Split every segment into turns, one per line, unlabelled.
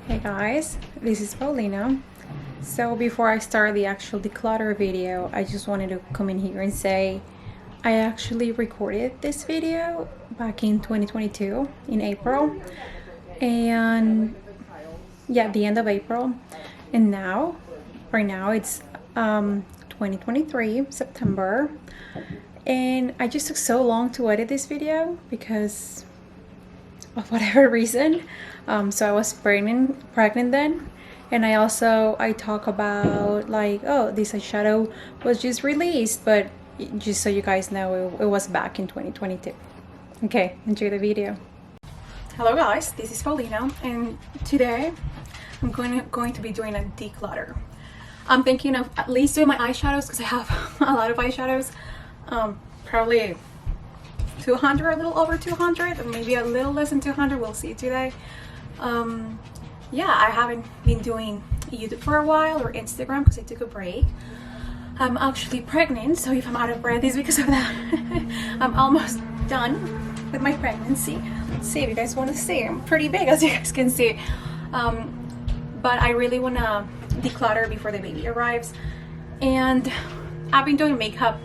Hey guys, this is Paulina. So before I start the actual declutter video, I just wanted to come in here and say I actually recorded this video back in 2022 in April, and yeah, the end of April, and right now it's 2023 September, and I just took so long to edit this video because of whatever reason. So I was pregnant then, and I talk about like, oh, this eyeshadow was just released, but just so you guys know, it was back in 2022. Okay, enjoy the video. Hello guys, this is Paulina, and today I'm going to be doing a declutter. I'm thinking of at least doing my eyeshadows because I have a lot of eyeshadows, probably 200, a little over 200, or maybe a little less than 200. We'll see today. Yeah, I haven't been doing YouTube for a while, or Instagram, because I took a break. I'm actually pregnant, so if I'm out of breath, it's because of that. I'm almost done with my pregnancy. Let's see if you guys want to see. I'm pretty big, as you guys can see. But I really want to declutter before the baby arrives. And I've been doing makeup.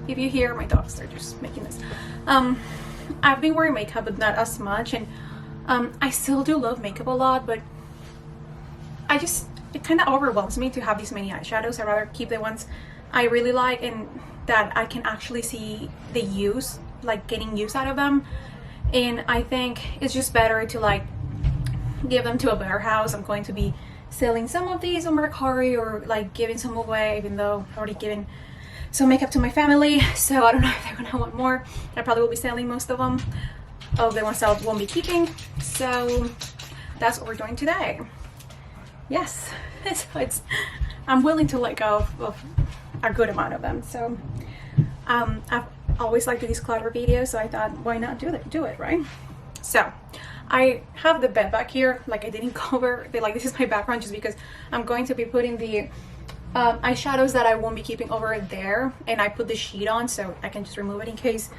If you hear my dogs, they're just making this. I've been wearing makeup, but not as much, and I still do love makeup a lot, but it kind of overwhelms me to have these many eyeshadows. I'd rather keep the ones I really like and that I can actually see the use, like getting use out of them. And I think it's just better to like give them to a better house. I'm going to be selling some of these on Mercari, or like giving some away, even though I've already given some makeup to my family, so I don't know if they're gonna want more. I probably will be selling most of them, of the ones I won't be keeping. So that's what we're doing today. Yes, I'm willing to let go of a good amount of them. So I've always liked to declutter videos, so I thought, why not do it, right? So I have the bed back here, like I didn't cover this is my background just because I'm going to be putting the eyeshadows that I won't be keeping over there, and I put the sheet on so I can just remove it in case.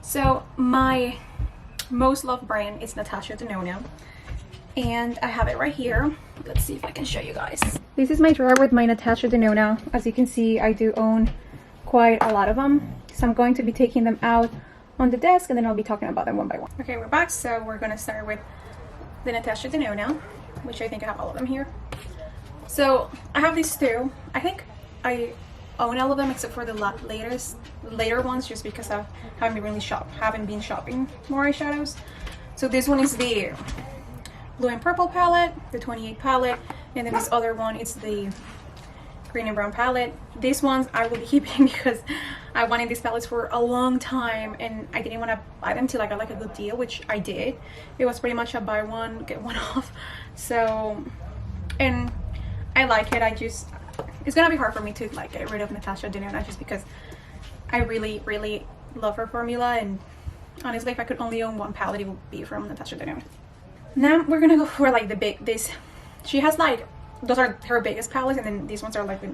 So my most loved brand is Natasha Denona, and I have it right here. Let's see if I can show you guys. This is my drawer with my Natasha Denona. As you can see, I do own quite a lot of them, so I'm going to be taking them out on the desk, and then I'll be talking about them one by one. Okay, we're back. So we're gonna start with the Natasha Denona, which I think I have all of them here. So I have these two. I think I own all of them except for the later ones, just because I haven't been shopping more eyeshadows. So this one is the blue and purple palette, the 28 palette, and then this other one is the green and brown palette. These ones I will be keeping because I wanted these palettes for a long time, and I didn't want to buy them till I got like a good deal, which I did. It was pretty much a buy one get one off. So, and I like it. It's gonna be hard for me to like get rid of Natasha Denona just because I really love her formula, and honestly, if I could only own one palette, it would be from Natasha Denona. Now we're gonna go for like she has like, those are her biggest palettes, and then these ones are like the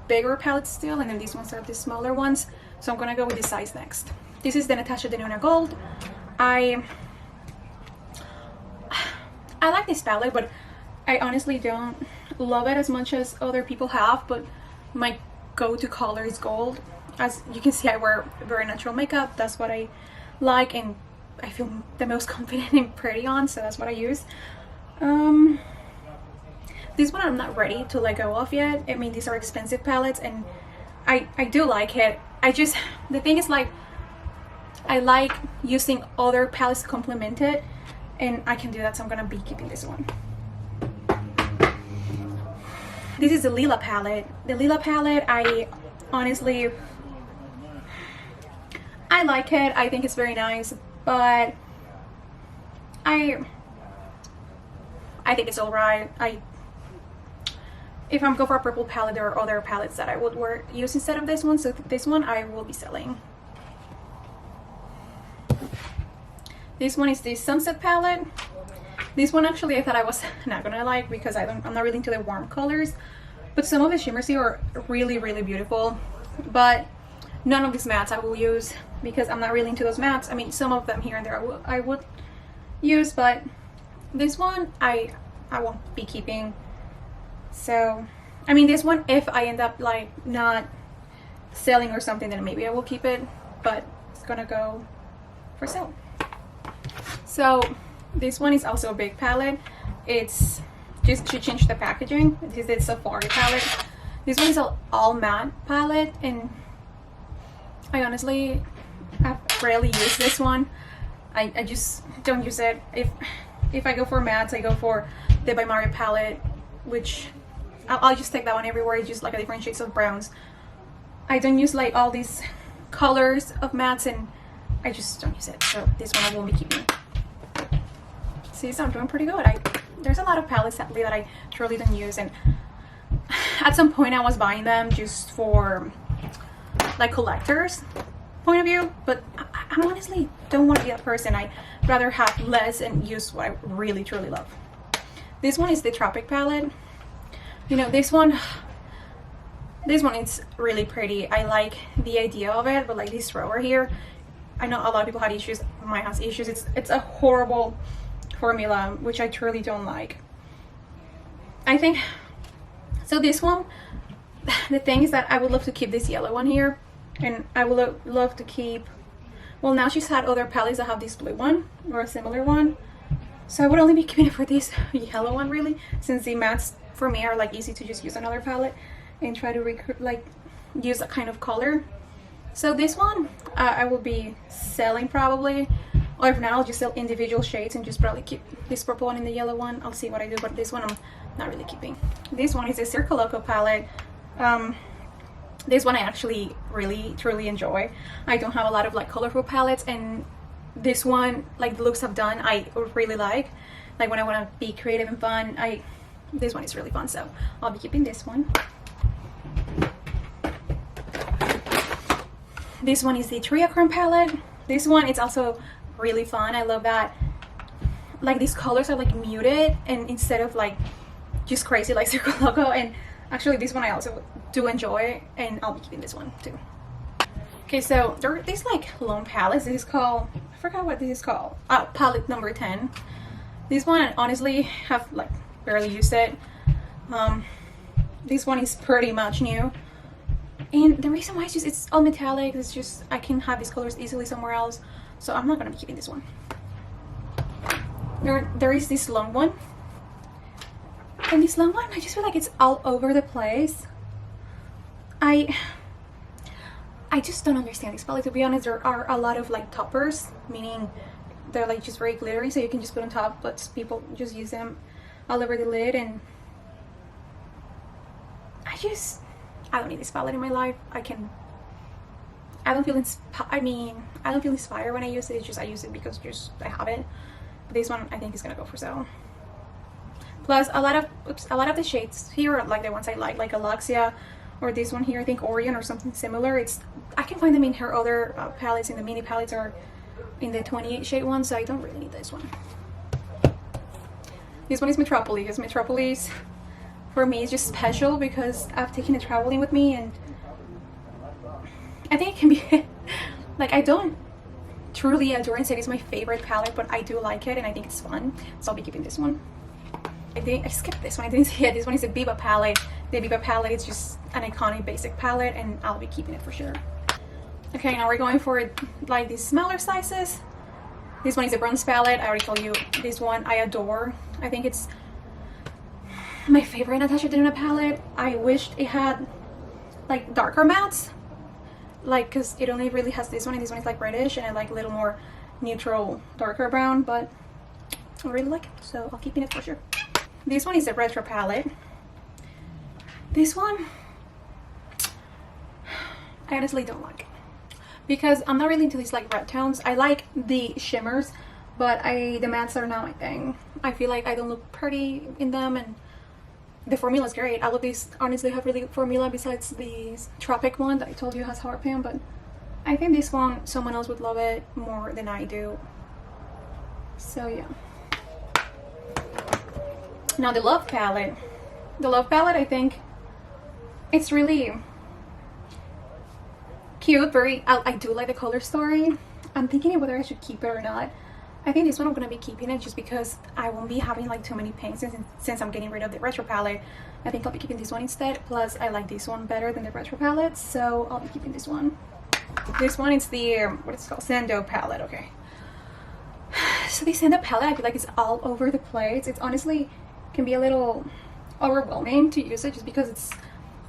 bigger palettes still, and then these ones are the smaller ones. So I'm gonna go with this size next. This is the Natasha Denona Gold. I like this palette, but I honestly don't love it as much as other people have, but my go-to color is gold. As you can see, I wear very natural makeup. That's what I like, and I feel the most confident and pretty on, so that's what I use. This one I'm not ready to let go of yet. I mean, these are expensive palettes, and I do like it. The thing is, like, I like using other palettes to complement it, and I can do that, so I'm gonna be keeping this one. This is the Lila palette. The Lila palette, I honestly, I like it. I think it's very nice, but I think it's alright. If I'm going for a purple palette, there are other palettes that I would use instead of this one, so this one I will be selling. This one is the Sunset palette. This one actually I thought I was not gonna like because I'm not really into the warm colors, but some of the shimmers here are really beautiful. But none of these mattes I will use because I'm not really into those mattes. I mean, some of them here and there I would use, but this one I won't be keeping. So I mean, this one, if I end up like not selling or something, then maybe I will keep it, but it's gonna go for sale. So this one is also a big palette. It's just to change the packaging. This is the Safari palette. This one is an all matte palette, and I honestly have rarely used this one. I just don't use it. If I go for mattes, I go for the By Mario palette, which I'll just take that one everywhere. It's just like a different shades of browns. I don't use like all these colors of mattes, and I just don't use it. So this one I won't be keeping. See, so I'm doing pretty good. There's a lot of palettes sadly that I truly don't use, and at some point I was buying them just for like collectors point of view, but I honestly don't want to be that person. I rather have less and use what I really truly love. This one is the Tropic palette. You know, this one is really pretty. I like the idea of it, but like this rower here, I know a lot of people had issues. Mine has issues. It's a horrible formula, which I truly don't like. I think so. This one, the thing is that I would love to keep this yellow one here, and I would love to keep, well, now she's had other palettes that have this blue one or a similar one, so I would only be keeping it for this yellow one really, since the mattes for me are like easy to just use another palette and try to like use that kind of color. So this one I will be selling probably, or if not, I'll just sell individual shades and just probably keep this purple one and the yellow one. I'll see what I do, but this one I'm not really keeping. This one is the Circo Loco palette. This one I actually really truly enjoy. I don't have a lot of like colorful palettes, and this one, like the looks I've done, I really like when I want to be creative and fun, this one is really fun, so I'll be keeping this one. This one is the Triachrome palette. This one, it's also really fun. I love that like these colors are like muted, and instead of like just crazy like Circo Loco. And actually this one I also do enjoy, and I'll be keeping this one too. Okay, so there are these like long palettes. This is called, I forgot what this is called, palette number 10. This one I honestly have like barely used it. This one is pretty much new, and the reason why it's all metallic is just I can have these colors easily somewhere else, so I'm not gonna be keeping this one. There is this long one, and this long one I just feel like it's all over the place. I just don't understand this palette, to be honest. There are a lot of like toppers, meaning they're like just very glittery, so you can just put on top, but people just use them all over the lid, and I don't need this palette in my life. I don't feel inspired when I use it. It's just I use it because just I have it. But this one I think is gonna go for sale. Plus a lot of the shades here are like the ones I like Alexia, or this one here, I think Orion or something similar. I can find them in her other palettes, in the mini palettes, or in the 28 shade one, so I don't really need this one. This one is Metropolis. Metropolis for me is just special because I've taken it traveling with me, and I think it can be like, I don't truly adore and say it's my favorite palette, but I do like it and I think it's fun, so I'll be keeping this one. I skipped this one. I didn't say it. This one is a Biba palette. The Biba palette is just an iconic basic palette, and I'll be keeping it for sure. Okay, now we're going for like these smaller sizes. This one is a bronze palette. I already told you this one I adore. I think it's my favorite Natasha Denona palette. I wished it had like darker mattes, like, because it only really has this one, and this one is like reddish, and I like a little more neutral darker brown, but I really like it, so I'll keep it for sure. This one is a retro palette. This one I honestly don't like, because I'm not really into these like red tones. I like the shimmers, but the mattes are not my thing. I feel like I don't look pretty in them, and the formula is great. All of these honestly have really good formula, besides the Tropic one that I told you has hard pan, but I think this one, someone else would love it more than I do. So yeah. Now the Love palette. The Love palette, I think it's really cute. I do like the color story. I'm thinking whether I should keep it or not. I think this one I'm gonna be keeping it just because I won't be having like too many paints since I'm getting rid of the retro palette. I think I'll be keeping this one instead. Plus I like this one better than the retro palette, so I'll be keeping this one. This one is the what is it called, Sando palette. Okay, so the Sando palette, I feel like it's all over the place. It's honestly can be a little overwhelming to use it just because it's,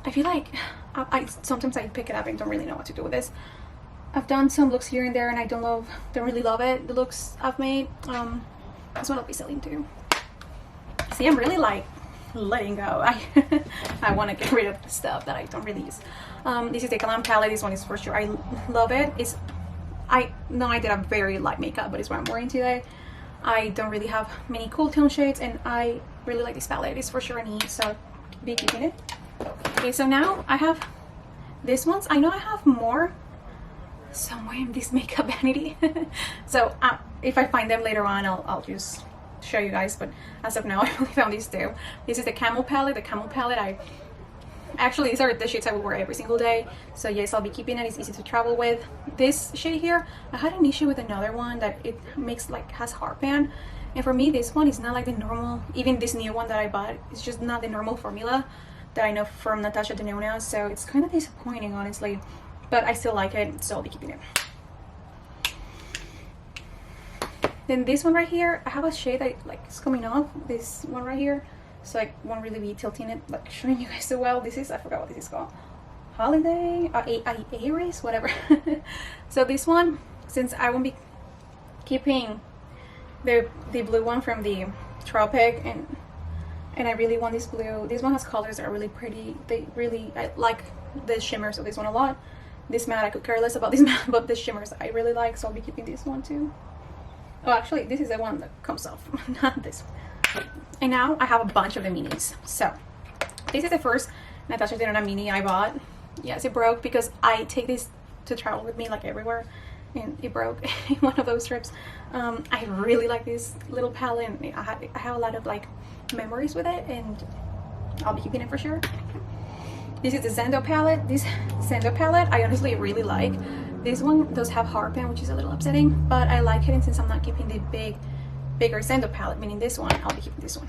I feel like I sometimes I pick it up and don't really know what to do with this. I've done some looks here and there and I don't really love it, the looks I've made. That's what I'll be selling too. See, I'm really like letting go. I want to get rid of the stuff that I don't really use. This is the Glam palette. This one is for sure, I love it. I know I did a very light makeup, but it's what I'm wearing today. I don't really have many cool tone shades and I really like this palette. It's for sure a need, so be keeping it. Okay, so now I have these ones. I know I have more somewhere in this makeup vanity. So if I find them later on, I'll just show you guys, but as of now I only found these two. This is the Camel palette. The Camel palette, actually these are the shades I will wear every single day, so yes, I'll be keeping it. It's easy to travel with. This shade here, I had an issue with another one that it makes like has heartband, and for me this one is not like the normal, even this new one that I bought, it's just not the normal formula that I know from Natasha Denona, so it's kind of disappointing honestly, but I still like it, so I'll be keeping it. Then this one right here, I have a shade that like is coming off, this one right here, so I won't really be tilting it, like showing you guys so well. This is, I forgot what this is called, Holiday, Aries, whatever. So this one, since I won't be keeping the blue one from the Tropic, and I really want this blue. This one has colors that are really pretty. I like the shimmers of this one a lot. This matte, I could care less about this matte, but the shimmers I really like, so I'll be keeping this one too. Oh, actually, this is the one that comes off, not this one. And now I have a bunch of the minis. So this is the first Natasha Denona mini I bought. Yes, it broke because I take this to travel with me like everywhere, and it broke in one of those trips. I really like this little palette, and I have a lot of like memories with it, and I'll be keeping it for sure. This is the Sando palette. This Sando palette I honestly really like. This one does have heartband, which is a little upsetting, but I like it, and since I'm not keeping the bigger Sando palette, meaning this one, I'll be keeping this one.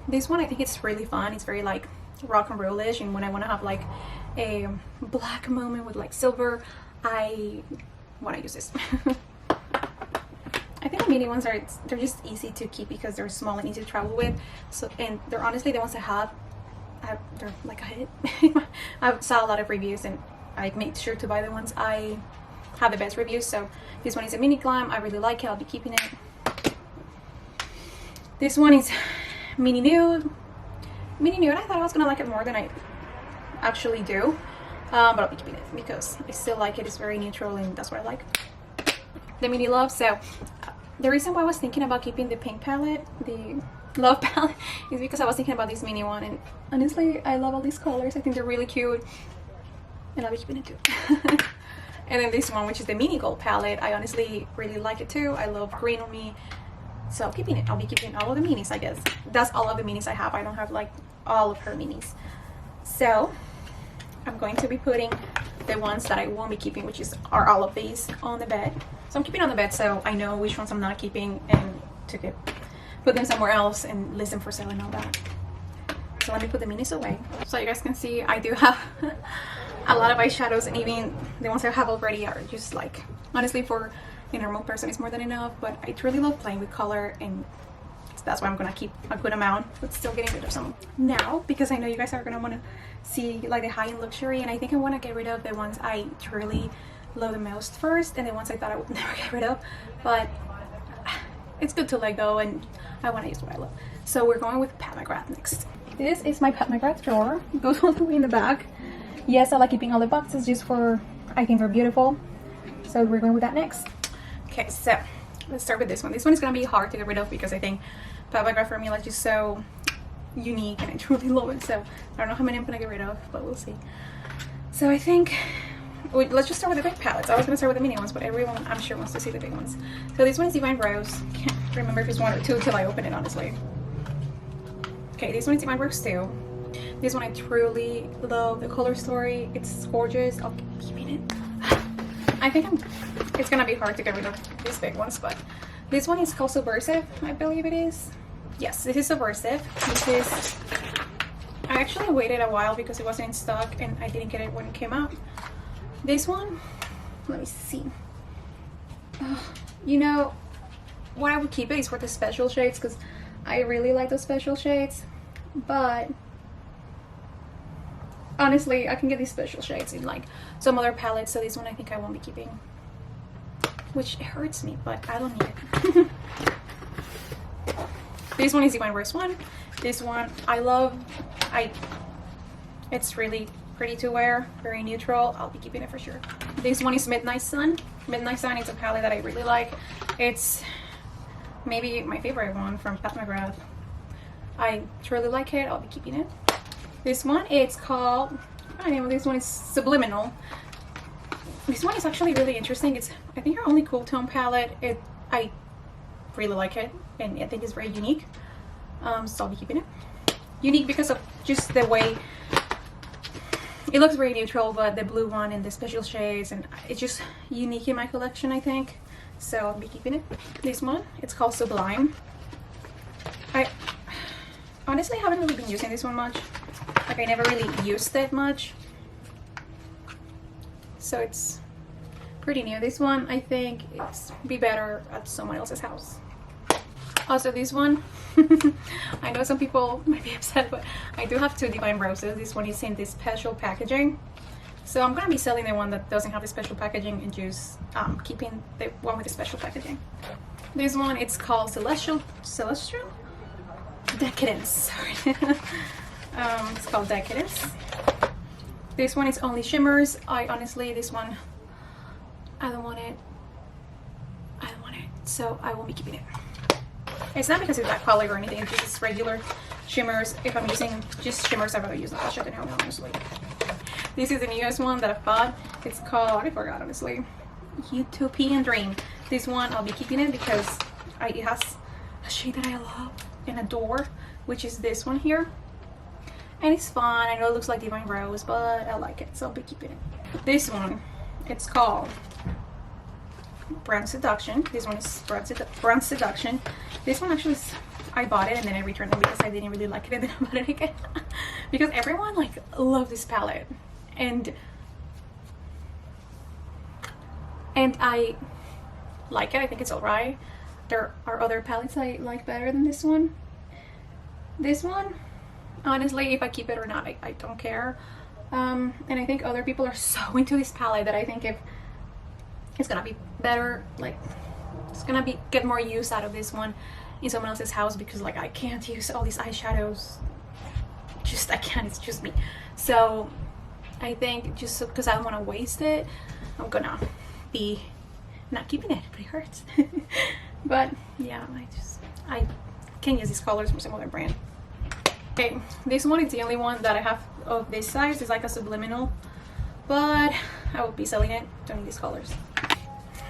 This one I think it's really fun. It's very like rock and roll-ish, and when I want to have like a black moment with like silver, I want to use this. I think the mini ones they're just easy to keep because they're small and easy to travel with. So, and they're honestly the ones I have, they're like a hit. I saw a lot of reviews and I made sure to buy the ones I have the best reviews. So this one is a mini glam. I really like it. I'll be keeping it. This one is mini nude. Mini nude. I thought I was gonna like it more than I actually do, but I'll be keeping it because I still like it. It's very neutral, and that's what I like. The mini love. So the reason why I was thinking about keeping the pink palette, the love palette, is because I was thinking about this mini one, and honestly I love all these colors. I think they're really cute, and I'll be keeping it too. And then this one, which is the mini gold palette, I honestly really like it too. I love green on me, so I'm keeping it. I'll be keeping all of the minis, I guess. That's all of the minis I have. I don't have like all of her minis, so I'm going to be putting the ones that I won't be keeping, which are all of these, on the bed. So I'm keeping on the bed so I know which ones I'm not keeping, and to put them somewhere else and list them for sale and all that. So let me put the minis away. So you guys can see I do have a lot of eyeshadows, and even the ones I have already are just like, honestly for a normal person it's more than enough, but I truly love playing with color, and that's why I'm gonna keep a good amount, but still getting rid of some now, because I know you guys are gonna want to see like the high-end luxury, and I think I want to get rid of the ones I truly love the most first, and the ones I thought I would never get rid of, but it's good to let go, and I want to use what I love. So we're going with Pat McGrath next. This is my Pat McGrath drawer. It goes all the way in the back. Yes, I like keeping all the boxes just for, I think they're beautiful, so we're going with that next. Okay, so let's start with this one. This one is going to be hard to get rid of because I think Pat McGrath formula is just so unique, and I truly love it. So I don't know how many I'm going to get rid of, but we'll see. So I think, let's just start with the big palettes. I was going to start with the mini ones, but everyone I'm sure wants to see the big ones. So this one is Divine Rose. Can't remember if it's one or two till I open it, honestly. Okay, this one is Divine Rose too. This one I truly love the color story. It's gorgeous. I'll keep keeping it. I think it's gonna be hard to get rid of these big ones, but this one is called Subversive, I believe it is. Yes, this is Subversive. This is, I actually waited a while because it wasn't in stock and I didn't get it when it came out. This one, let me see. You know what, I would keep it is for the special shades because I really like those special shades, but honestly I can get these special shades in like some other palettes, so this one I think I won't be keeping, which hurts me, but I don't need it. This one is the Rose one. This one I love. It's really pretty to wear, very neutral. I'll be keeping it for sure. This one is Midnight Sun. Midnight Sun is a palette that I really like. It's maybe my favorite one from Pat McGrath. I truly like it. I'll be keeping it. This one, it's called, I don't know, this one is Subliminal. This one is actually really interesting. It's, I think, her only cool tone palette. I really like it, and I think it's very unique. So I'll be keeping it. Unique because of just the way it looks very neutral, but the blue one and the special shades, and it's just unique in my collection, I think. So I'll be keeping it. This one, it's called Sublime. I honestly haven't really been using this one much. Like, I never really used it much. So it's pretty new. This one, I think it's be better at someone else's house. Also, this one, I know some people might be upset, but I do have two Divine Roses. This one is in this special packaging. So I'm gonna be selling the one that doesn't have the special packaging and just keeping the one with the special packaging. This one, it's called Celestial Decadence. Sorry. It's called Decadence. This one is only shimmers. I honestly, this one, I don't want it. So I won't be keeping it. It's not because it's that quality or anything. It's just regular shimmers. If I'm using just shimmers, I'd rather use Natasha Denona, honestly. This is the newest one that I've bought. It's called, I forgot honestly, Utopian Dream. This one I'll be keeping it because it has a shade that I love and adore, which is this one here. And it's fun. I know it looks like Divine Rose, but I like it, so I'll be keeping it. This one, it's called Brand Seduction. This one is Brand Seduction. This one actually is, I bought it and then I returned it because I didn't really like it, and then I bought it again because everyone like loved this palette, and I like it. I think it's alright. There are other palettes I like better than this one. This one, honestly, if I keep it or not, I don't care. And I think other people are so into this palette that I think if it's gonna be better, like it's gonna get more use out of this one in someone else's house, because like I can't use all these eyeshadows. Just I can't. It's just me. So I think just because I don't want to waste it, I'm gonna be not keeping it, but it hurts. But yeah, I can use these colors from some other brand. Okay, this one is the only one that I have of this size. It's like a subliminal, but I will be selling it. Don't need these colors.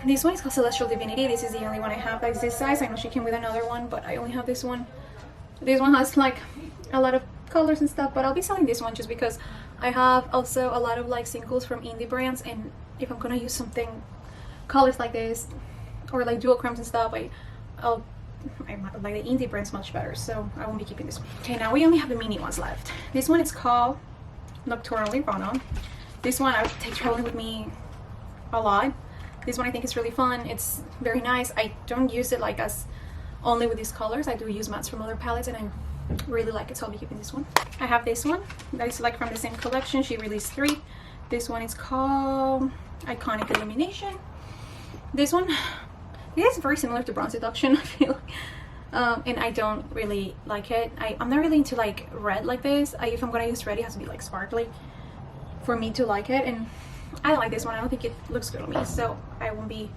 This one is called Celestial Divinity. This is the only one I have that's this size. I know she came with another one, but I only have this one. This one has like a lot of colors and stuff, but I'll be selling this one just because I have also a lot of like singles from indie brands, and if I'm gonna use something colors like this or like dual chromes and stuff, I like the indie brands much better, so I won't be keeping this one. Okay, now we only have the mini ones left. This one is called Nocturnal Nirvana. This one I would take traveling with me a lot. This one I think is really fun. It's very nice. I don't use it like as only with these colors. I do use mattes from other palettes and I really like it, so I'll be keeping this one. I have this one that is like from the same collection. She released 3. This one is called Iconic Illumination. This one, it is very similar to Bronze Seduction, I feel like. And I don't really like it. I'm not really into like red like this. If I'm gonna use red, it has to be like sparkly for me to like it, and I don't like this one. I don't think it looks good on me, so I won't be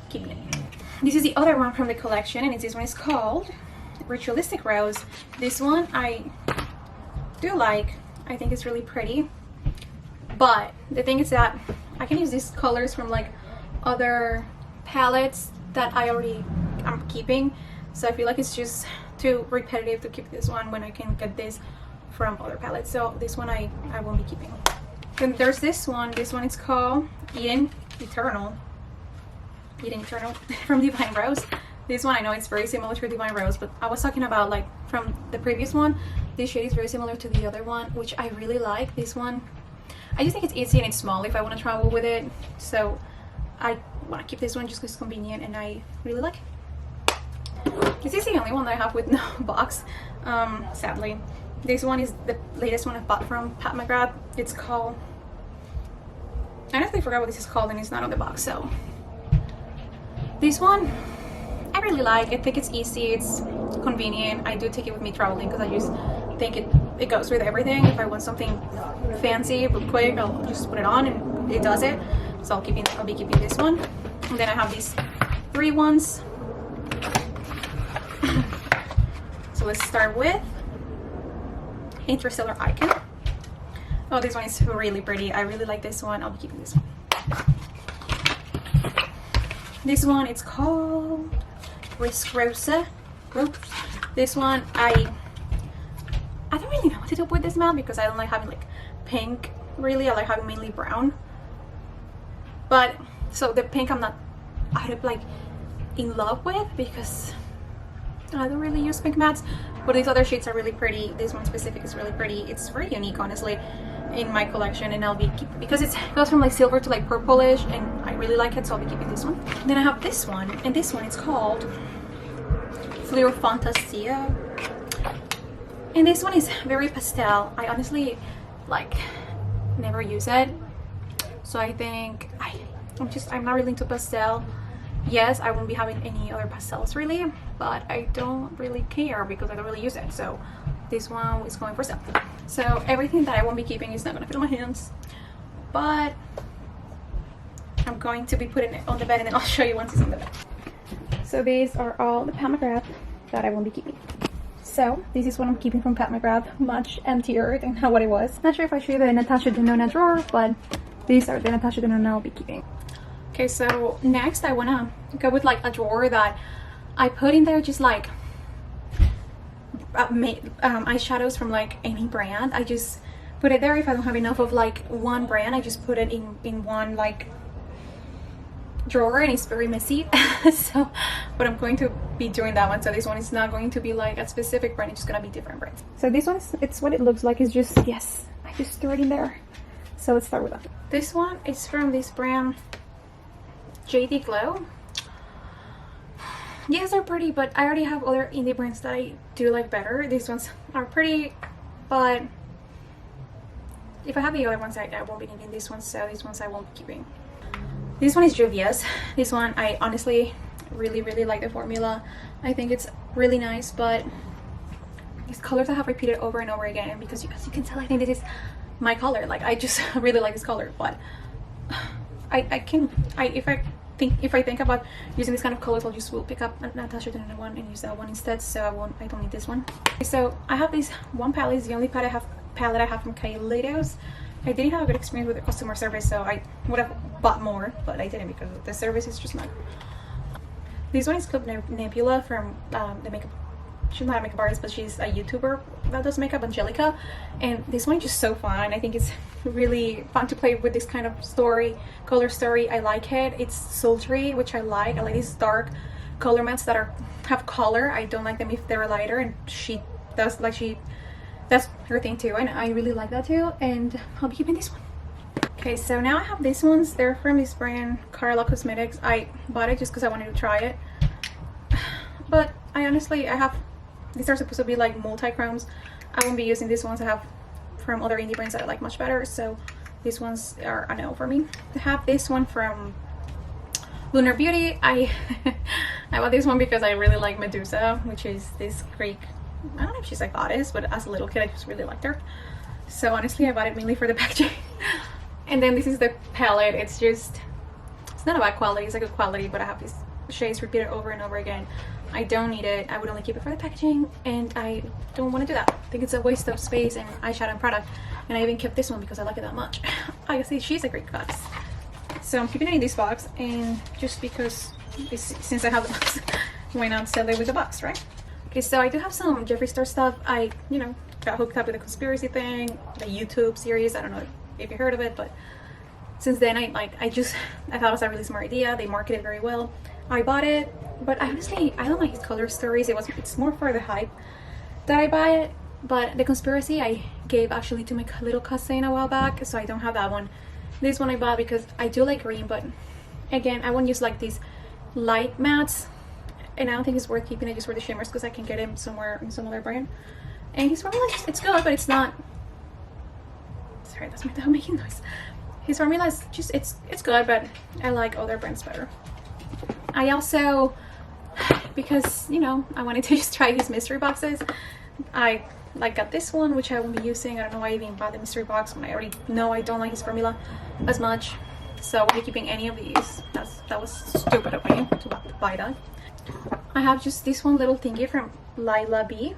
keeping it. This is the other one from the collection, and this one is called Ritualistic Rose. This one I do like. I think it's really pretty, but the thing is that I can use these colors from like other palettes that I already am keeping, so I feel like it's just too repetitive to keep this one when I can get this from other palettes. So this one I won't be keeping. Then there's this one. This one is called Eden Eternal from Divine Rose. This one, I know it's very similar to Divine Rose, but I was talking about like from the previous one. This shade is very similar to the other one, which I really like. This one, I just think it's easy and it's small if I want to travel with it. So I want to keep this one just because it's convenient and I really like it. This is the only one that I have with no box, sadly. This one is the latest one I bought from Pat McGrath. It's called, I honestly forgot what this is called and it's not on the box. So this one I really like. I think it's easy, it's convenient. I do take it with me traveling because I just think it goes with everything. If I want something fancy but quick, I'll just put it on and it does it. So I'll be keeping this one. And then I have these 3 ones. So let's start with Interstellar Icon. Oh, this one is really pretty. I really like this one. I'll be keeping this one. This one, it's called Risk Rosa. This one, I don't really know what to do with this matte because I don't like having like pink. Really, I like having mainly brown. But so the pink I'm not like in love with because I don't really use pink mattes. But these other shades are really pretty. This one specific is really pretty. It's very unique, honestly, in my collection, and I'll be keeping because it goes from like silver to like purplish, and I really like it, so I'll be keeping this one. Then I have this one, and this one is called Fleur Fantasia, and this one is very pastel. I honestly like never use it, so I think I'm not really into pastel. Yes, I won't be having any other pastels really, but I don't really care because I don't really use it. So this one is going for sale. So everything that I won't be keeping is not going to fit on my hands, but I'm going to be putting it on the bed and then I'll show you once it's on the bed. So these are all the Pat McGrath that I won't be keeping. So this is what I'm keeping from Pat McGrath, much emptier than what it was. Not sure if I show you the Natasha Denona drawer, but these are the Natasha Denona I'll be keeping. Okay, so next I want to go with like a drawer that I put in there just like eyeshadows from like any brand. I just put it there. If I don't have enough of like one brand, I just put it in one like drawer, and it's very messy. So but I'm going to be doing that one. So this one is not going to be like a specific brand, it's just gonna be different brands. So this one it's what it looks like. It's just, yes, I just threw it in there. So let's start with that. This one is from this brand JD Glow. Yes, they're pretty, but I already have other indie brands that I do like better. These ones are pretty, but if I have the other ones, I won't be needing these ones, so these ones I won't be keeping. This one is Juvia's. This one, I honestly really like the formula. I think it's really nice, but these colors I have repeated over and over again because as you can tell, I think this is my color. Like, I just really like this color, but if I think about using this kind of colors, I'll just will pick up a Natasha Denona one and use that one instead. So I don't need this one. So I have this one palette. It's the only palette I have from Eyeshadows. I didn't have a good experience with the customer service, so I would have bought more, but I didn't because the service is just not. This one is Club Nebula from the makeup. She's not a makeup artist, but she's a YouTuber that does makeup, Angelica. And this one is just so fun. I think it's really fun to play with this kind of color story. I like it. It's sultry, which I like. I like these dark color mattes that have color. I don't like them if they're lighter, and that's her thing too. And I really like that too. And I'll be keeping this one. Okay, so now I have these ones. They're from this brand, Carla Cosmetics. I bought it just because I wanted to try it. But I have, these are supposed to be like multi-chromes. I won't be using these ones. I have from other indie brands that I like much better. So these ones are a no for me. I have this one from Lunar Beauty. I bought this one because I really like Medusa, which is this Greek, I don't know if she's a goddess, but as a little kid I just really liked her. So honestly I bought it mainly for the packaging. And then this is the palette. It's not a bad quality, it's a good quality, but I have these shades repeated over and over again. I don't need it. I would only keep it for the packaging, and I don't want to do that. I think it's a waste of space and eyeshadow and product. And I even kept this one because I like it that much. I see she's a Greek goddess. So I'm keeping it in this box, and just because since I have the box, why not sell it with the box, right? Okay, so I do have some Jeffree Star stuff. I, got hooked up with the conspiracy thing, the YouTube series. I don't know if you heard of it, but since then I thought it was a really smart idea. They marketed very well. I bought it, but honestly I don't like his color stories. It's more for the hype that I buy it. But the conspiracy I gave actually to my little cousin a while back, so I don't have that one. This one I bought because I do like green, but again I won't use like these light mattes, and I don't think it's worth keeping it just for the shimmers because I can get him somewhere in some other brand. And his formula, it's good, but it's not, sorry, that's my dog making noise. His formula is just, it's good, but I like other brands better. I also, because you know I wanted to just try these mystery boxes, I got this one, which I won't be using. I don't know why I even bought the mystery box when I already know I don't like his formula as much. So I won't be keeping any of these. That was stupid of me to buy that. I have just this one little thingy from Lila B.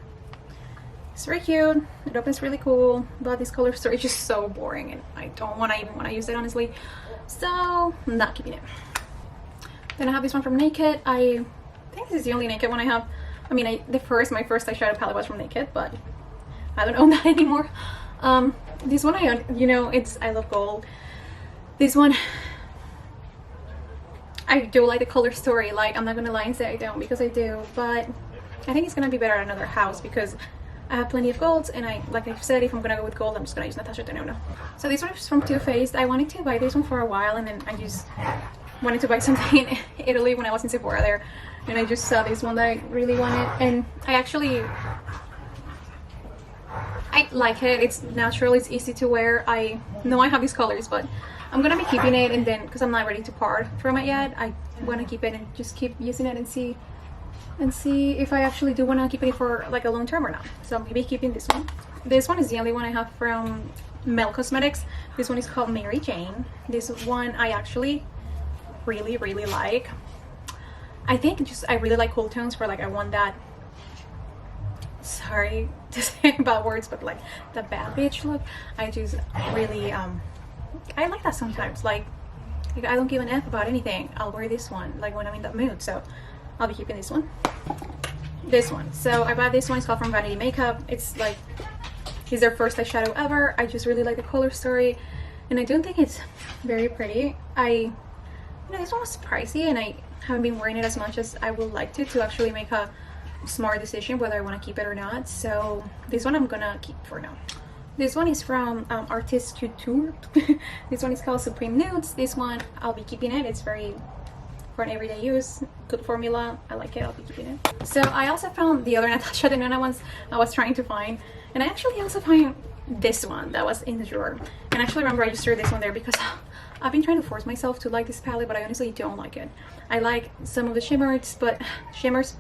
It's very cute. It opens really cool, but this color story is just so boring, and I don't even want to use it honestly. So I'm not keeping it. Then I have this one from Naked. I think this is the only Naked one I have. I mean, my first eyeshadow palette was from Naked, but I don't own that anymore. This one I own, you know, I love gold. This one, I do like the color story. Like, I'm not gonna lie and say I don't, because I do, but I think it's gonna be better at another house because I have plenty of golds, and like I've said, if I'm gonna go with gold, I'm just gonna use Natasha Denona. So this one is from Too Faced. I wanted to buy this one for a while, and then I just wanted to buy something in Italy when I was in Sephora there, and I just saw this one that I really wanted, and I like it. It's natural, it's easy to wear. I know I have these colors, but I'm gonna be keeping it, and then because I'm not ready to part from it yet, I want to keep it and just keep using it and see if I actually do want to keep it for like a long term or not. So I'm maybe keeping this one. This one is the only one I have from Mel Cosmetics. This one is called Mary Jane. This one I actually really like. I think I really like cool tones for like, I want that, sorry to say bad words, but like the bad bitch look. I just really I like that sometimes. Like I don't give an F about anything. I'll wear this one like when I'm in that mood, so I'll be keeping this one. So I bought this one. It's called From Vanity Makeup. It's their first eyeshadow ever. I just really like the color story, and I don't think it's very pretty. This one was pricey, and I haven't been wearing it as much as I would like to actually make a smart decision whether I want to keep it or not. So this one I'm gonna keep for now. This one is from Artist Couture. This one is called Supreme Nudes. This one I'll be keeping it. It's very for an everyday use, good formula. I like it. I'll be keeping it. So I also found the other Natasha Denona ones I was trying to find, and I actually also found this one that was in the drawer. And actually remember I just threw this one there because I've been trying to force myself to like this palette, but I honestly don't like it. I like some of the shimmers, but it's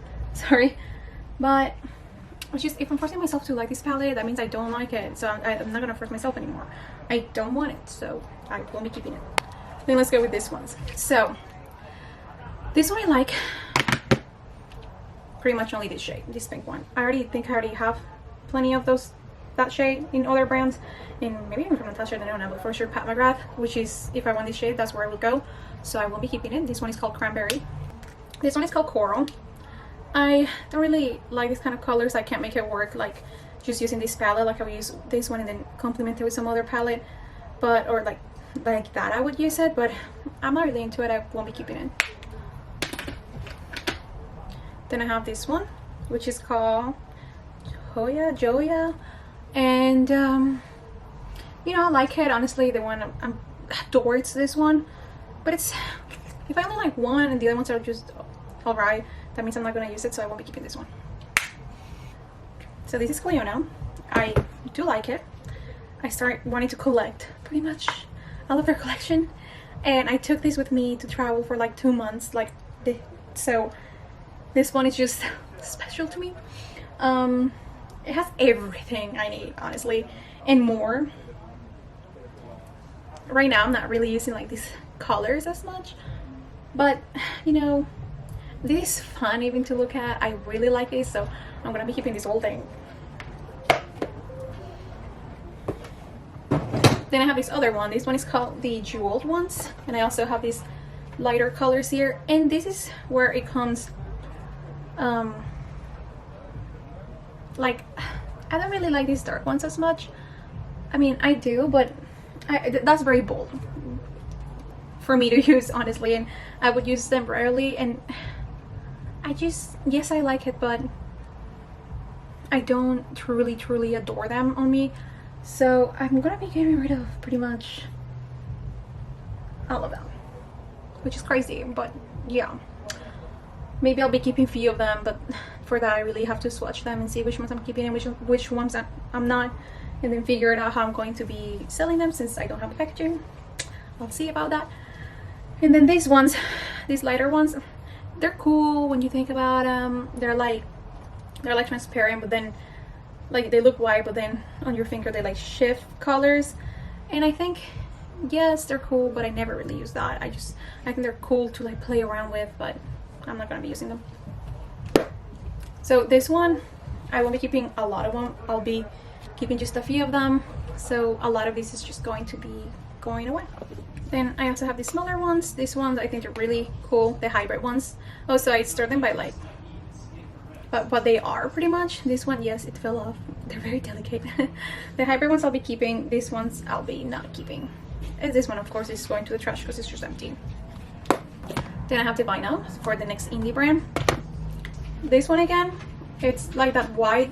just, if I'm forcing myself to like this palette, that means I don't like it. So I'm not gonna force myself anymore. I don't want it, so I won't be keeping it. Then let's go with this one. So this one I like pretty much only this shade, this pink one. I already have plenty of that shade in other brands, and maybe even from Natasha Denona, but for sure Pat McGrath, which is, if I want this shade, that's where I would go. So I won't be keeping it. This one is called Cranberry. This one is called Coral. I don't really like this kind of colors. I can't make it work like just using this palette. Like I would use this one and then complement it with some other palette, or like that I would use it, but I'm not really into it. I won't be keeping it. Then I have this one, which is called Joya, and I like it. Honestly, the one I'm towards this one, but it's, if I only like one and the other ones are just alright, that means I'm not gonna use it, so I won't be keeping this one. So this is Cleona. I do like it. I started wanting to collect pretty much all of their collection, and I took this with me to travel for like 2 months. So this one is just special to me. It has everything I need, honestly, and more. Right now I'm not really using like these colors as much, but this is fun even to look at. I really like it, so I'm gonna be keeping this whole thing. Then I have this other one. This one is called the Jeweled Ones, and I also have these lighter colors here, and this is where it comes like, I don't really like these dark ones as much. I mean, I do, but that's very bold. for me to use, honestly, and I would use them rarely, and I just, yes, I like it, but I don't truly adore them on me. So I'm gonna be getting rid of pretty much all of them, which is crazy, but yeah. Maybe I'll be keeping a few of them, but for that I really have to swatch them and see which ones I'm keeping and which ones I'm not, and then figure out how I'm going to be selling them since I don't have the packaging. I'll see about that. And then these ones, these lighter ones, they're cool when you think about them. They're like transparent, but then like they look white, but then on your finger they like shift colors, and I think, yes, they're cool, but I never really use that. I think they're cool to like play around with, but I'm not gonna be using them. So this one, I won't be keeping a lot of them. I'll be keeping just a few of them, so a lot of this is just going to be going away. Then I also have these smaller ones. These ones I think are really cool, the hybrid ones. Also, I store them by like what they are pretty much. This one, yes, it fell off. They're very delicate. The hybrid ones I'll be keeping. These ones I'll be not keeping. And this one, of course, is going to the trash because it's just empty. Then I have the vinyl for the next indie brand. This one again, it's like that white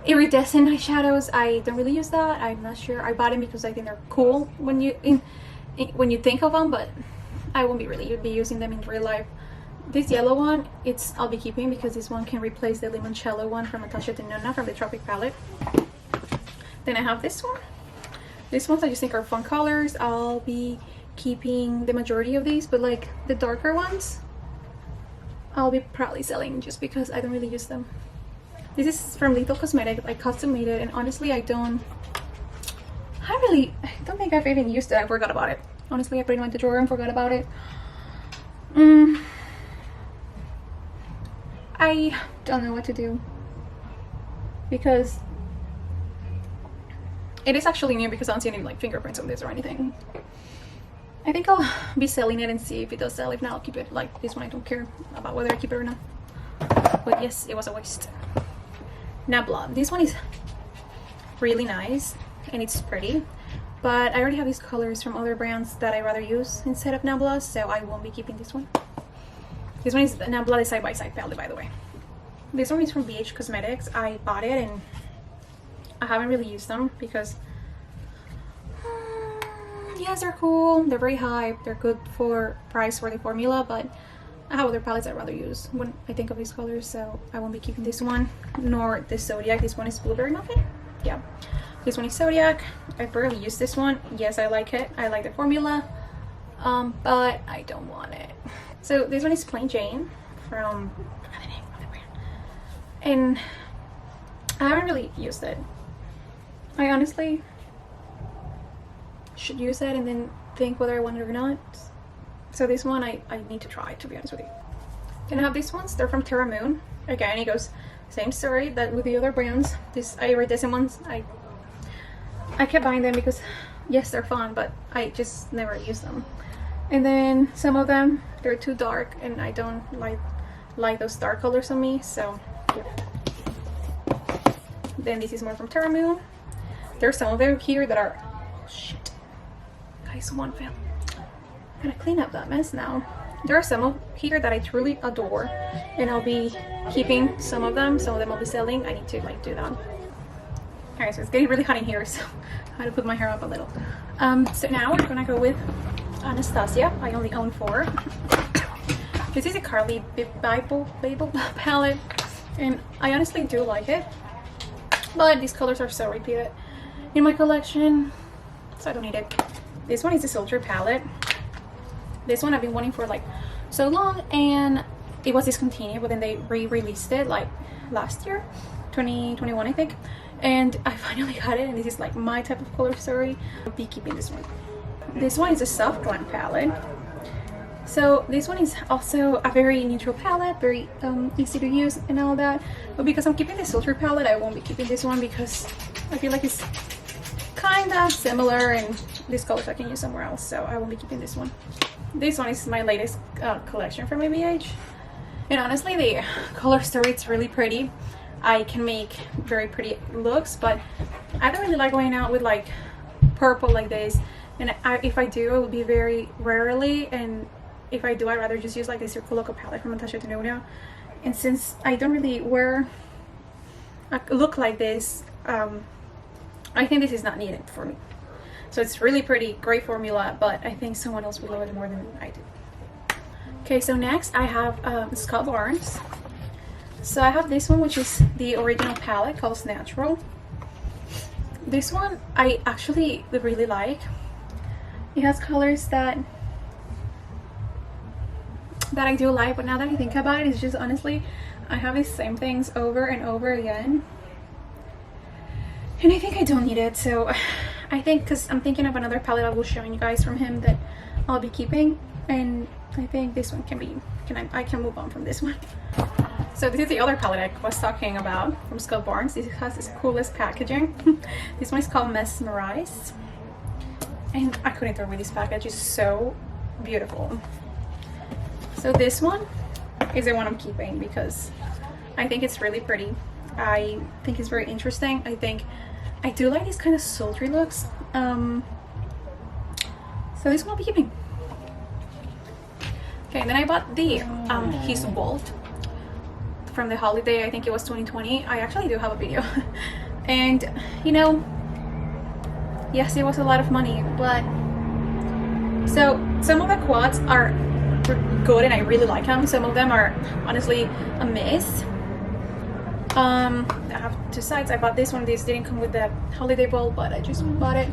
iridescent eyeshadows. I don't really use that. I'm not sure. I bought them because I think they're cool when you think of them, but I won't be really be using them in real life. This yellow one, I'll be keeping because this one can replace the limoncello one from Natasha Denona from the Tropic palette. Then I have this one. These ones I just think are fun colors. I'll be keeping the majority of these, but like the darker ones I'll be probably selling just because I don't really use them. This is from Lethal Cosmetics. I custom made it, and honestly I don't think I've even used it. I forgot about it. Honestly, I put it in the drawer and forgot about it. I don't know what to do because it is actually new because I don't see any like fingerprints on this or anything. I think I'll be selling it and see if it does sell. If not, I'll keep it. Like this one, I don't care about whether I keep it or not. But yes, it was a waste. Nabla. This one is really nice and it's pretty, but I already have these colors from other brands that I rather use instead of Nabla, so I won't be keeping this one. This one is Nabla, the side by side palette, by the way. This one is from BH Cosmetics. I bought it and I haven't really used them because yes, they're cool, they're very high, they're good for price for the formula, but I have other palettes I'd rather use when I think of these colors, so I won't be keeping this one, nor this Zodiac. This one is Blueberry Muffin. Yeah, this one is Zodiac. I barely use this one. Yes, I like it. I like the formula, but I don't want it. So this one is Plain Jane from, I forgot the name of the brand, and I haven't really used it. I honestly should use it and then think whether I want it or not. So this one I need to try, to be honest with you. Then I have these ones. They're from Terra Moon. Again, it goes same story that with the other brands. These iridescent ones, I kept buying them because yes, they're fun, but I just never use them. And then some of them, they're too dark and I don't like those dark colors on me, so yeah. Then this is more from Terra Moon. There's some of them here that are, oh shit, guys, one fell. I'm gonna clean up that mess now. There are some of here that I truly adore, and I'll be keeping some of them. Some of them I'll be selling. I need to like do that. Alright, so it's getting really hot in here, so I had to put my hair up a little. So now we're gonna go with Anastasia. I only own 4. This is a Carly Bible palette, and I honestly do like it, but these colors are so repeated in my collection, so I don't need it. This one is the Soldier palette. This one I've been wanting for like so long, and it was discontinued, but then they re-released it like last year, 2021 I think, and I finally got it, and this is like my type of color story. I'll be keeping this one. This one is a Soft Glam palette. So this one is also a very neutral palette, very easy to use and all that, but because I'm keeping the Soldier palette, I won't be keeping this one because I feel like it's kind of similar and this colors I can use somewhere else, so I won't be keeping this one. This one is my latest collection from ABH, and honestly the color story, it's really pretty. I can make very pretty looks, but I don't really like going out with like purple like this and if I do, it will be very rarely, and if I do, I'd rather just use like this Suqqu palette from Natasha Denona. And since I don't really wear a look like this, I think this is not needed for me. So it's really pretty, great formula, but I think someone else would love it more than I do. Okay, so next I have Scott Barnes. So I have this one, which is the original palette called Natural. This one I actually really like. It has colors that I do like, but now that I think about it, it's just honestly, I have these same things over and over again, and I think I don't need it. So I think, because I'm thinking of another palette I will show you guys from him that I'll be keeping, and I think this one I can move on from this one. So this is the other palette I was talking about from Scott Barnes. This has this coolest packaging. This one is called Mesmerized, and I couldn't throw away this package. It's so beautiful. So this one is the one I'm keeping because I think it's really pretty. I think it's very interesting. I do like these kind of sultry looks. So this one I'll be keeping. Okay, then I bought the his Bolt from the holiday. I think it was 2020. I actually do have a video. And you know, yes, it was a lot of money, but so some of the quads are good and I really like them. Some of them are honestly a miss. I have two sides. I bought this one. This didn't come with the holiday bowl, but I just bought it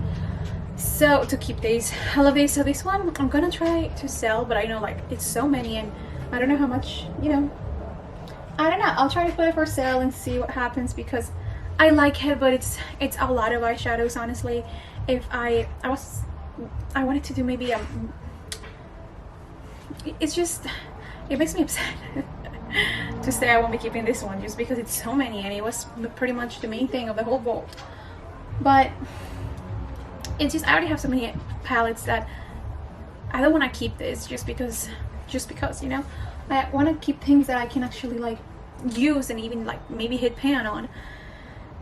so to keep these. I love these. So this one I'm gonna try to sell, but I know like it's so many and I don't know how much, you know, I don't know. I'll try to put it for sale and see what happens because I like it, but it's a lot of eyeshadows, honestly. If I wanted to do maybe it's just, it makes me upset to say I won't be keeping this one just because it's so many and it was pretty much the main thing of the whole vault. But it's just, I already have so many palettes that I don't want to keep this just because, you know, I want to keep things that I can actually like use and even like maybe hit pan on.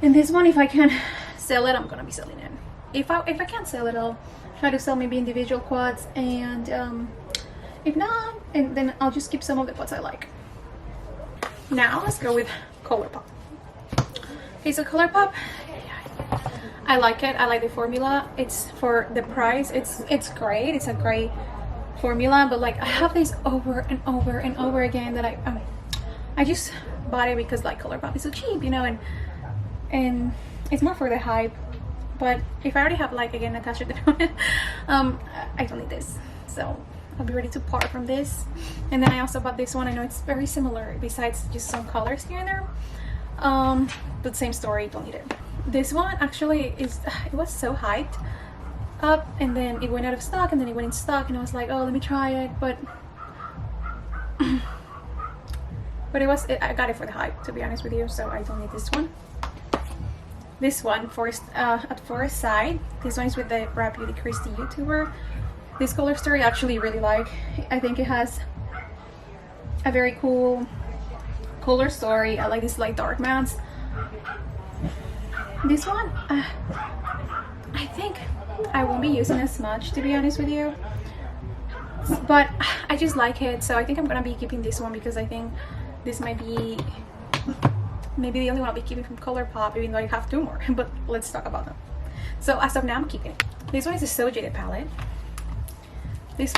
And this one, if I can sell it, I'm gonna be selling it. If I can't sell it, I'll try to sell maybe individual quads, and if not, and then I'll just keep some of the quads I like. Now let's go with ColourPop. Okay, so ColourPop, I like it. I like the formula. It's for the price. It's great. It's a great formula, but like I have this over and over and over again that I just bought it because like ColourPop is so cheap, you know, and it's more for the hype. But if I already have like again Natasha Denona, I don't need this, so I'll be ready to part from this. And then I also bought this one. I know it's very similar besides just some colors here and there, but same story, don't need it. This one actually is, it was so hyped up and then it went out of stock and then it went in stock and I was like, oh, let me try it, but I got it for the hype, to be honest with you, so I don't need this one. This one at first sight, this one is with the Rap Beauty Christy YouTuber. This color story I actually really like. I think it has a very cool color story. I like these light dark mattes. This one I think I won't be using as much, to be honest with you, but I just like it, so I think I'm gonna be keeping this one because I think this might be maybe the only one I'll be keeping from ColourPop, even though I have two more. But let's talk about them. So as of now, I'm keeping it. This one is a So Jaded palette. This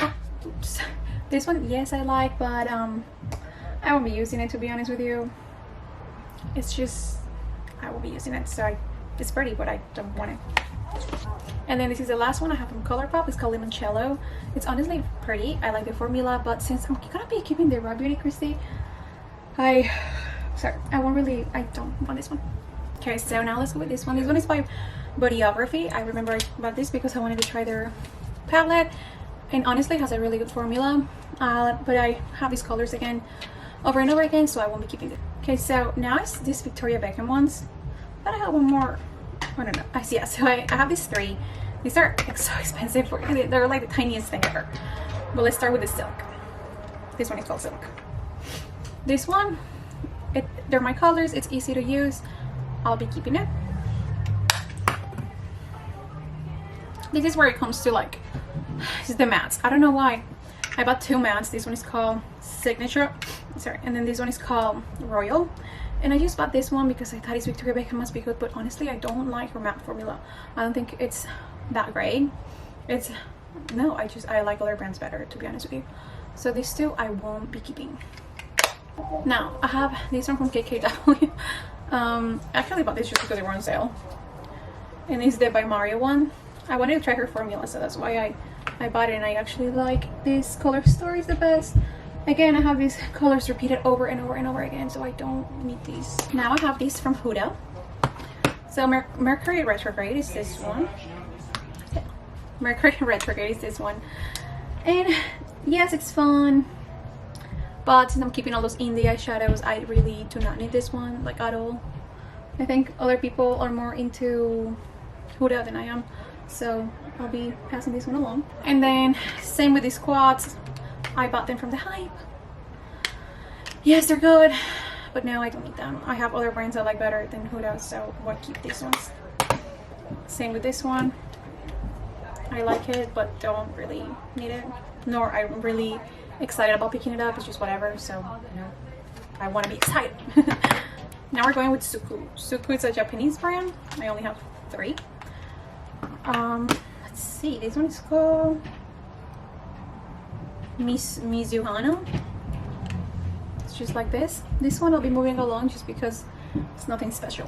one, yes, I like, but I won't be using it, to be honest with you. It's just, I will be using it, so it's pretty, but I don't want it. And then this is the last one I have from ColourPop. It's called Limoncello. It's honestly pretty. I like the formula, but since I'm gonna be keeping the Rap Beauty Christy, I don't want this one. Okay, so now let's go with this one. This one is by Bodyography. I remember I bought this because I wanted to try their palette, and honestly it has a really good formula, but I have these colors again over and over again, so I won't be keeping it. Okay, so now it's this Victoria Beckham ones, but I have one more. I don't know. I see. Yeah, so I have these three. These are like so expensive. They're like the tiniest thing ever. But let's start with the Silk. This one is called Silk. This one, they're my colors. It's easy to use. I'll be keeping it. This is where it comes to like, this is the mattes. I don't know why. I bought 2 mattes. This one is called Signature, sorry, and then this one is called Royal. And I just bought this one because I thought it's Victoria Beckham, must be good, but honestly I don't like her matte formula. I don't think it's that great. It's, no, I like other brands better, to be honest with you. So these 2 I won't be keeping. Now I have this one from KKW. I actually bought this just because they were on sale, and it's the by Mario one. I wanted to try her formula, so that's why I bought it, and I actually like this color story the best. Again, I have these colors repeated over and over and over again, so I don't need these. Now I have these from Huda. So Mercury Retrograde is this one. Mercury Retrograde is this one. And yes, it's fun, but since I'm keeping all those indie eyeshadows, I really do not need this one, like at all. I think other people are more into Huda than I am, so I'll be passing this one along. And then same with these quads. I bought them from the Hype. Yes, they're good, but no, I don't need them. I have other brands I like better than Huda, so why keep these ones? Same with this one. I like it, but don't really need it. Nor I'm really excited about picking it up. It's just whatever, so you know, I want to be excited. Now we're going with Suqqu. Suqqu is a Japanese brand. I only have 3. Let's see, this one is called Mizuhana. It's just like this. This one I'll be moving along just because it's nothing special.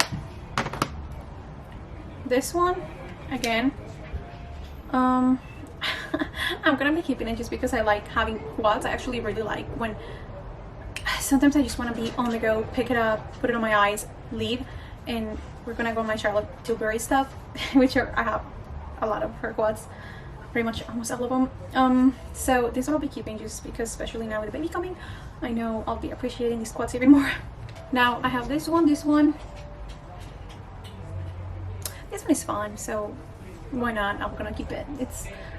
This one, again, I'm gonna be keeping it just because I like having quads. I actually really like when sometimes I just want to be on the go, pick it up, put it on my eyes, leave. And we're gonna go on my Charlotte Tilbury stuff, which I have a lot of her quads, pretty much almost all of them. So this one I'll be keeping just because, especially now with the baby coming, I know I'll be appreciating these quads even more. Now I have this one is fun, so why not? I'm gonna keep it.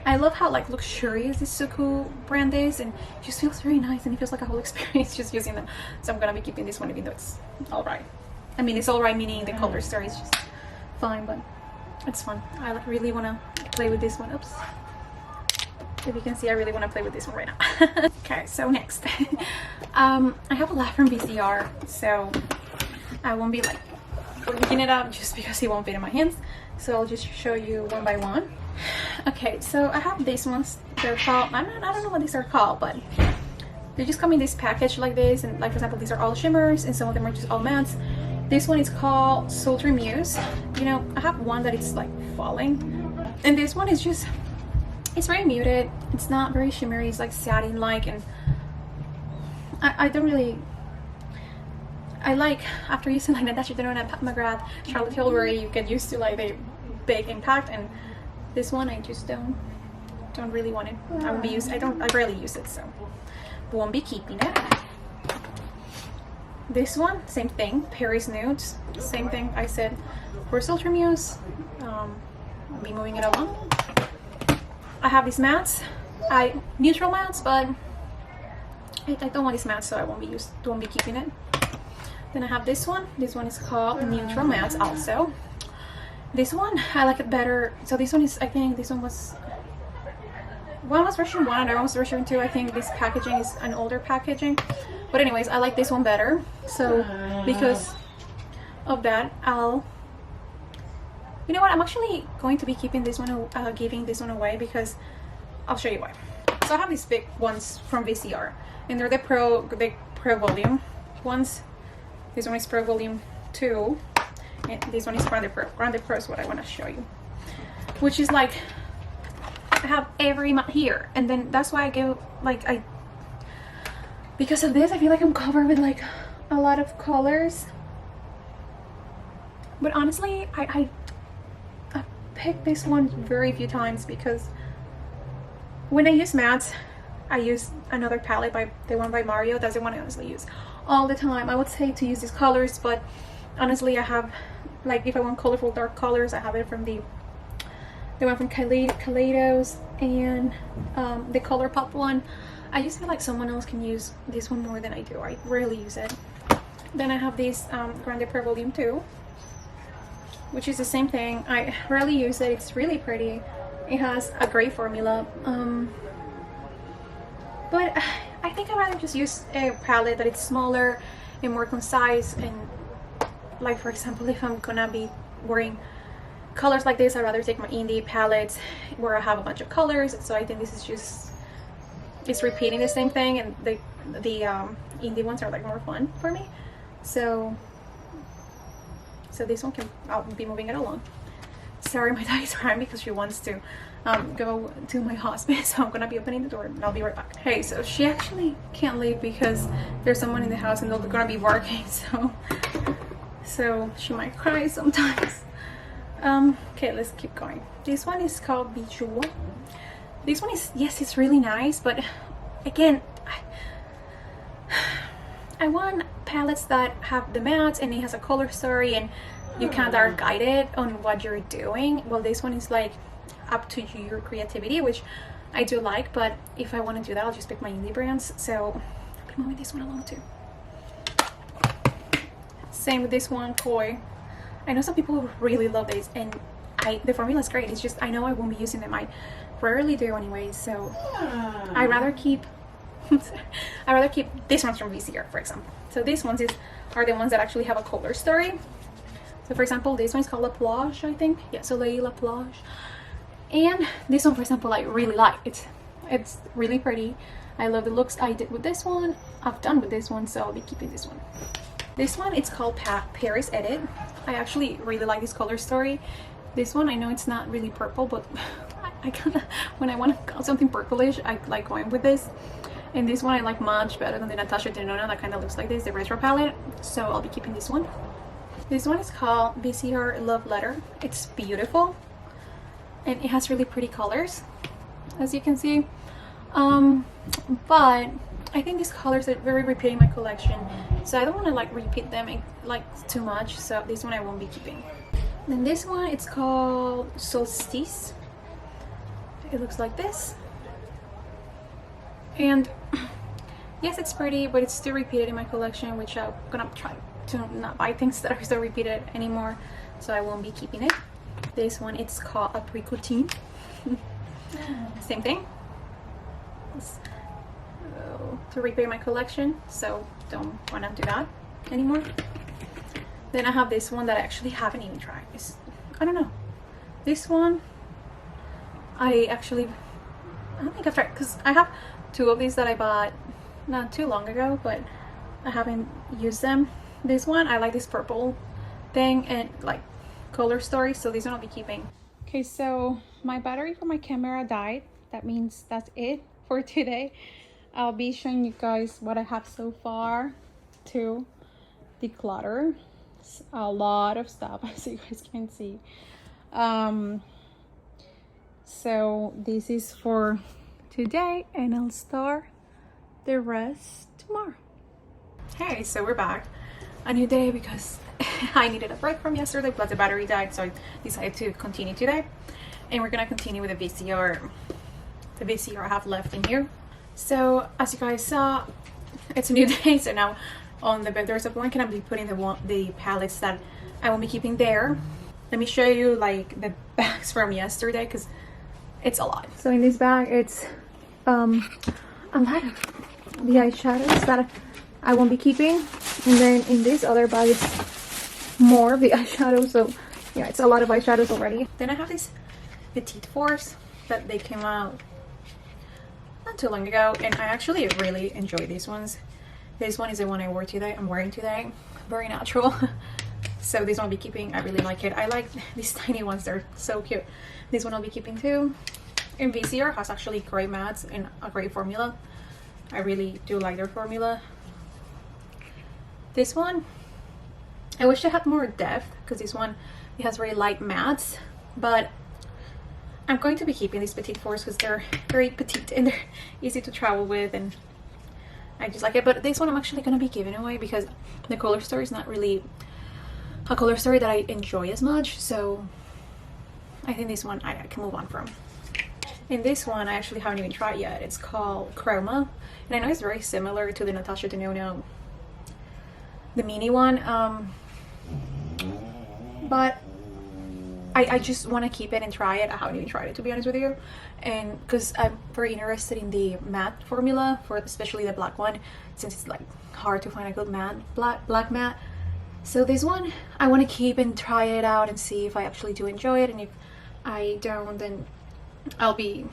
I love how like luxurious this Suqqu brand is, and it just feels very nice, and it feels like a whole experience just using them. So I'm gonna be keeping this one even though it's alright. I mean, it's alright meaning the color story is just fine, but it's fun. I really want to play with this one. Oops. If you can see, I really want to play with this one right now. Okay, so next. I have a lot from VCR, so I won't be like picking it up just because it won't fit in my hands. So I'll just show you one by one. Okay, so I have these ones. They're called, I don't know what these are called, but they just come in this package like this, and like for example, these are all shimmers and some of them are just all mattes. This one is called Sultry Muse. You know, I have one that it's like falling, and this one is just, it's very muted. It's not very shimmery. It's like satin like, and I don't really, I like after using like Natasha Denona, Pat McGrath, Charlotte Tilbury, you get used to like the big impact, and this one I just don't really want it. I won't be used. I rarely use it, so won't be keeping it. This one, same thing, Paris Nudes, same thing I said for Sultry Muse. I'll be moving it along. I have these mattes, neutral mattes, but I don't want these mattes, so I won't be keeping it. Then I have this one. This one is called Neutral Mattes also. This one I like it better. So this one is, I think this one was version 1 and another was version 2. I think this packaging is an older packaging, but anyways, I like this one better. So because of that, you know what, I'm actually going to be keeping this one, giving this one away, because I'll show you why. So I have these big ones from VCR, and they're the Pro Volume ones. This one is Pro Volume 2, and this one is Grande Pro. Grande Pro is what I want to show you, which is like, I have every matte here, and then that's why I give, like, because of this I feel like I'm covered with like a lot of colors. But honestly, I picked this one very few times because when I use mattes, I use another palette, by the one by Mario. That's the one I honestly use all the time. I would say to use these colors, but honestly I have, like, if I want colorful dark colors, I have it from the one from Kaleidos, and the ColourPop one. I just feel like someone else can use this one more than I do. I rarely use it. Then I have this Grande Pro Volume 2, which is the same thing. I rarely use it. It's really pretty, It has a great formula, but I think I'd rather just use a palette that is smaller and more concise. And like, for example, if I'm gonna be wearing colors like this, I'd rather take my indie palettes where I have a bunch of colors. So I think this is just, it's repeating the same thing, and the indie ones are like more fun for me. So this one I'll be moving it along. Sorry, my dog is crying because she wants to go to my husband, so I'm gonna be opening the door and I'll be right back. Hey, so she actually can't leave because there's someone in the house and they're gonna be working, so she might cry sometimes. Okay, let's keep going. This one is called Bijou. This one is, yes, it's really nice, but again, I want palettes that have the mattes and it has a color story and you kind of are guided on what you're doing. Well, this one is like up to your creativity, which I do like, but if I want to do that, I'll just pick my indie brands. So I'll be moving this one along too. Same with this one, Koi. I know some people really love this, and the formula is great. It's just I know I won't be using them. I rarely do anyway, so I'd rather keep these ones from VCR, for example. So these ones are the ones that actually have a color story. So for example, this one is called La Plage, I think. Yeah, Soleil La Plage. And this one, for example, I really like. It's really pretty. I love the looks I did with this one. I've done with this one, so I'll be keeping this one. This one, it's called Paris Edit. I actually really like this color story. This one, I know it's not really purple, but I kind of, when I want something purplish, I like going with this. And this one I like much better than the Natasha Denona that kind of looks like this, the retro palette. So I'll be keeping this one. This one is called VCR Love Letter. It's beautiful. And it has really pretty colors, as you can see. But I think these colors are very repeating my collection. So I don't want to like repeat them like too much. So this one I won't be keeping. Then this one, it's called Solstice. It looks like this. And yes, it's pretty, but it's still repeated in my collection, which I'm gonna try to not buy things that are still repeated anymore, so I won't be keeping it. This one, it's called Apricotine. Same thing. To repair my collection, so don't want to do that anymore. Then I have this one that I actually haven't even tried. I don't know. This one, I don't think I've tried, because I have two of these that I bought not too long ago, but I haven't used them. This one, I like this purple thing and like color story, so this one I'll be keeping. Okay, so my battery for my camera died. That means that's it for today. I'll be showing you guys what I have so far to declutter. It's a lot of stuff, as you guys can see. So this is for today, and I'll start the rest tomorrow. Hey, so we're back. A new day because I needed a break from yesterday, plus the battery died, so I decided to continue today. And we're gonna continue with the VCR I have left in here. So as you guys saw, it's a new day, so now on the bed there's a blanket. I'll be putting the palettes that I will be keeping there. Let me show you like the bags from yesterday, because it's a lot. So in this bag, it's a lot of the eyeshadows that I won't be keeping, and then in this other bag it's more of the eyeshadows. So yeah, it's a lot of eyeshadows already. Then I have these Petite Fours that they came out not too long ago, and I actually really enjoy these ones. This one is the one I'm wearing today. Very natural. So this one I'll be keeping. I really like it. I like these tiny ones, they're so cute. This one I'll be keeping too. And VCR has actually great mattes and a great formula. I really do like their formula. This one, I wish it had more depth, because this one, it has very light mattes, but I'm going to be keeping these Petite Fours because they're very petite and they're easy to travel with, and I just like it. But this one I'm actually going to be giving away because the color story is not really a color story that I enjoy as much, so I think this one I can move on from. And this one I actually haven't even tried yet. It's called Chroma, and I know it's very similar to the Natasha Denona, the mini one, but I just want to keep it and try it. I haven't even tried it, to be honest with you, and because I'm very interested in the matte formula, for especially the black one, since it's like hard to find a good matte black matte. So this one I want to keep and try it out and see if I actually do enjoy it, and if I don't, then I'll be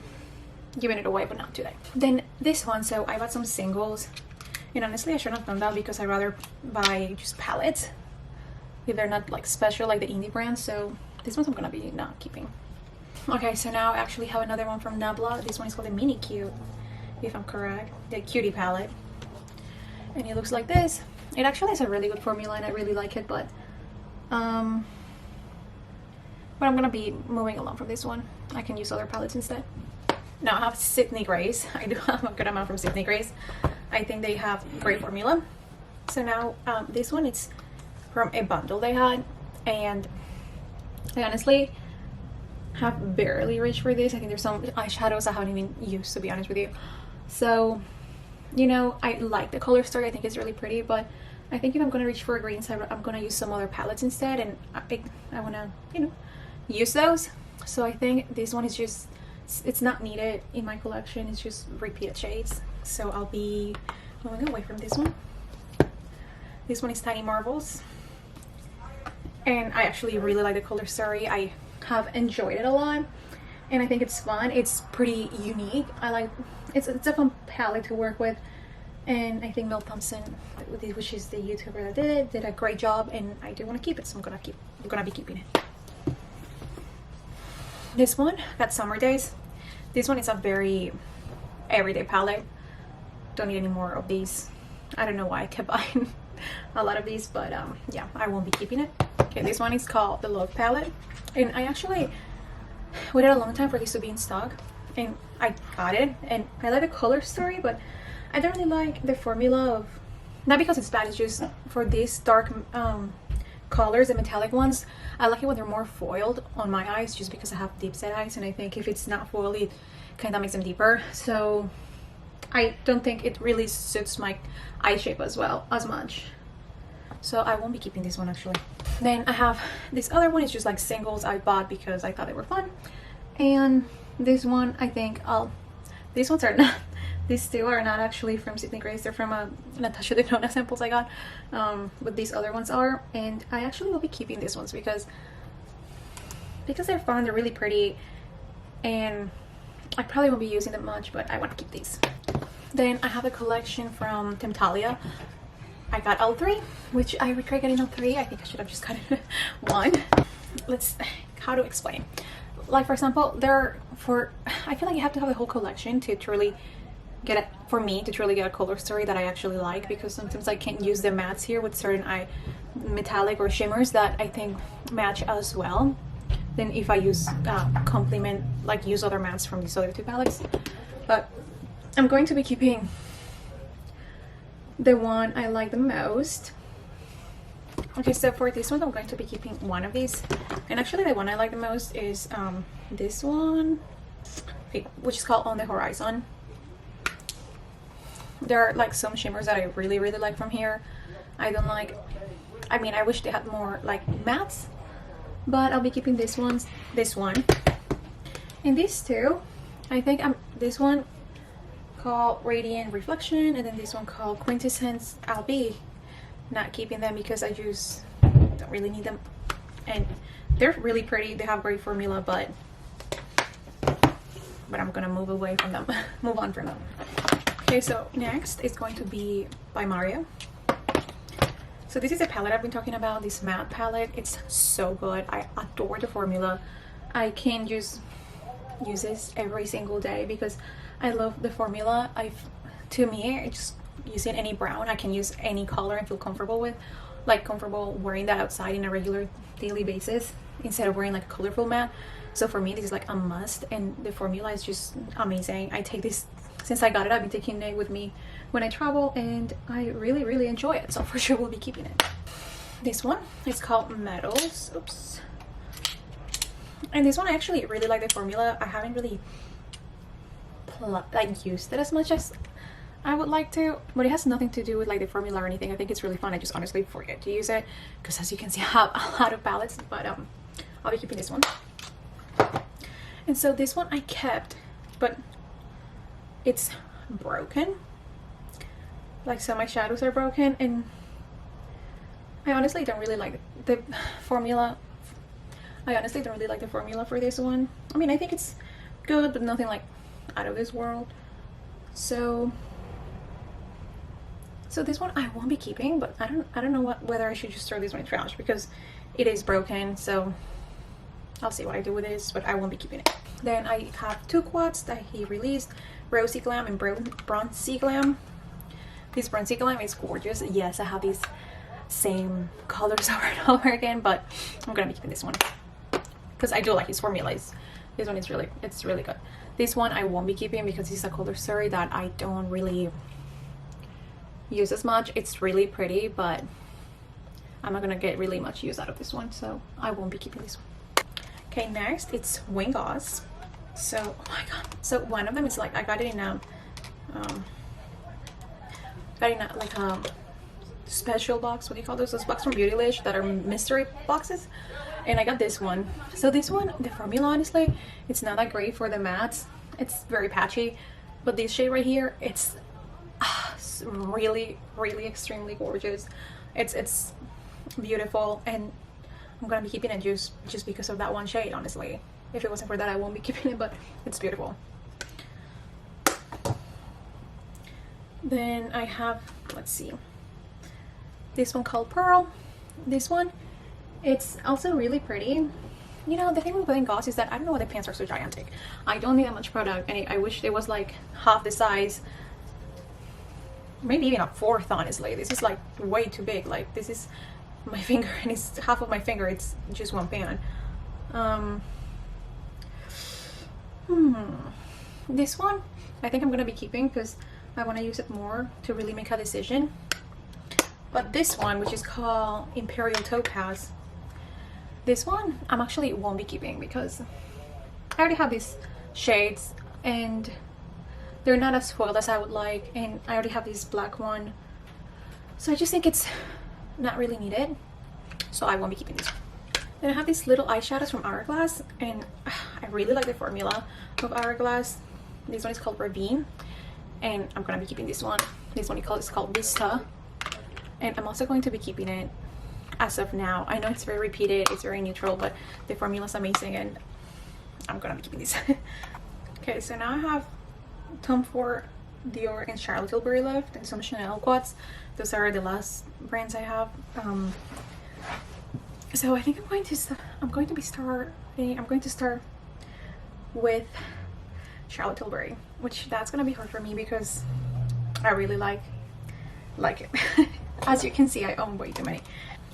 giving it away, but not today. Then this one, so I bought some singles, and honestly I shouldn't have done that because I'd rather buy just palettes if they're not like special like the indie brands. So this one's I'm gonna be not keeping. Okay, so now I actually have another one from Nabla. This one is called the Mini Cute, if I'm correct, the Cutie palette, and it looks like this. It actually has a really good formula and I really like it, but I'm gonna be moving along from this one. I can use other palettes instead. Now I have Sydney Grace. I do have a good amount from Sydney Grace. I think they have great formula. So now this one, it's from a bundle they had, and I honestly have barely reached for this. I think there's some eyeshadows I haven't even used, to be honest with you. So, you know, I like the color story. I think it's really pretty, but I think if I'm gonna reach for greens, I'm gonna use some other palettes instead, and I wanna, you know, use those. So I think this one is just, it's not needed in my collection. It's just repeated shades. So I'll be moving away from this one. This one is Tiny Marvels, and I actually really like the color story. I have enjoyed it a lot, and I think it's fun. It's pretty unique. I like it's a fun palette to work with, and I think Mel Thompson, which is the YouTuber that did a great job, and I do want to keep it, so I'm gonna be keeping it. This one got Summer Days. This one is a very everyday palette. Don't need any more of these. I don't know why I kept buying a lot of these, but yeah, I won't be keeping it. Okay, this one is called the Love palette, and I actually waited a long time for this to be in stock, and I got it, and I like the color story, but I don't really like the formula of, not because it's bad, it's just for these dark colors, the metallic ones, I like it when they're more foiled on my eyes, just because I have deep set eyes, and I think if it's not foiled, it kind of makes them deeper. So I don't think it really suits my eye shape as much. So I won't be keeping this one actually. Then I have this other one. It's just like singles I bought because I thought they were fun. And this one, I think these ones are not, these two are not actually from Sydney Grace. They're from Natasha Denona samples I got. But these other ones are, and I actually will be keeping these ones because they're fun, they're really pretty, and I probably won't be using them much, but I want to keep these. Then I have a collection from Temptalia. I got all three, which I regret getting all three. I think I should have just gotten one. How to explain? Like, for example, I feel like you have to have the whole collection to truly get it, for me to truly get a color story that I actually like, because sometimes I can't use the mattes here with certain metallic or shimmers that I think match as well than if I use use other mattes from these other two palettes. But I'm going to be keeping the one I like the most. Okay, so for this one I'm going to be keeping one of these, and actually the one I like the most is this one, which is called On the Horizon. There are like some shimmers that I really like from here. I wish they had more like mattes, but I'll be keeping this one, and these two. I think this one called Radiant Reflection, and then this one called Quintessence. I'll be not keeping them because I just don't really need them, and they're really pretty. They have great formula, but I'm gonna move away from them, move on from them. Okay, so next is going to be by Mario. So this is a palette I've been talking about, this matte palette. It's so good. I adore the formula. I can use this every single day because I love the formula. To me, I just using any brown, I can use any color and feel comfortable with, like comfortable wearing that outside in a regular daily basis instead of wearing like a colorful matte. So for me, this is like a must, and the formula is just amazing. I take this, since I got it, I've been taking it with me when I travel, and I really enjoy it, so for sure we'll be keeping it. This one is called Metals. Oops. And this one I actually really like the formula. I haven't really used it as much as I would like to, but it has nothing to do with like the formula or anything. I think it's really fun. I just honestly forget to use it because, as you can see, I have a lot of palettes, but I'll be keeping this one. And so this one I kept, but it's broken. Like, so my shadows are broken, and I honestly don't really like the formula. I honestly don't really like the formula for this one. I mean, I think it's good, but nothing like out of this world. So this one I won't be keeping, but I don't know whether I should just throw this one in trash because it is broken. So I'll see what I do with this, but I won't be keeping it. Then I have two quads that he released, Rosy Glam and Bronzy Glam. This Bronzy Glam is gorgeous. Yes, I have these same colors over and over again, but I'm gonna be keeping this one because I do like his formulas. This one is really good. This one I won't be keeping because it's a color story that I don't really use as much. It's really pretty, but I'm not gonna get really much use out of this one, so I won't be keeping this one. Okay, next it's Wing Gauze. So, oh my god. So one of them is like, I got it in a like a special box. What do you call those boxes from Beautylish that are mystery boxes? And I got this one. So this one, the formula, honestly, it's not that great for the mattes. It's very patchy, but this shade right here, it's really extremely gorgeous. It's beautiful, and I'm gonna be keeping it just because of that one shade. Honestly, if it wasn't for that, I won't be keeping it, but it's beautiful. Then I have, let's see, this one called Pearl. This one, it's also really pretty. You know, the thing with Wing Gauze is that I don't know why the pants are so gigantic. I don't need that much product, and I wish it was like half the size, maybe even a fourth. Honestly, this is like way too big. Like, this is my finger, and it's half of my finger. It's just one pan. This one I think I'm gonna be keeping because I want to use it more to really make a decision. But this one, which is called Imperial Topaz, this one I'm actually won't be keeping because I already have these shades and they're not as foiled as I would like, and I already have this black one, so I just think it's not really needed, so I won't be keeping this one. Then I have these little eyeshadows from Hourglass, and I really like the formula of Hourglass. This one is called Ravine, and I'm gonna be keeping this one. This one is called Vista, and I'm also going to be keeping it as of now. I know it's very repeated, it's very neutral, but the formula is amazing, and I'm gonna be keeping this. Okay, so now I have Tom Ford, Dior, and Charlotte Tilbury left, and some Chanel quads. Those are the last brands I have. So I think I'm going to start with Charlotte Tilbury, which that's gonna be hard for me because I really like it. As you can see, I own way too many.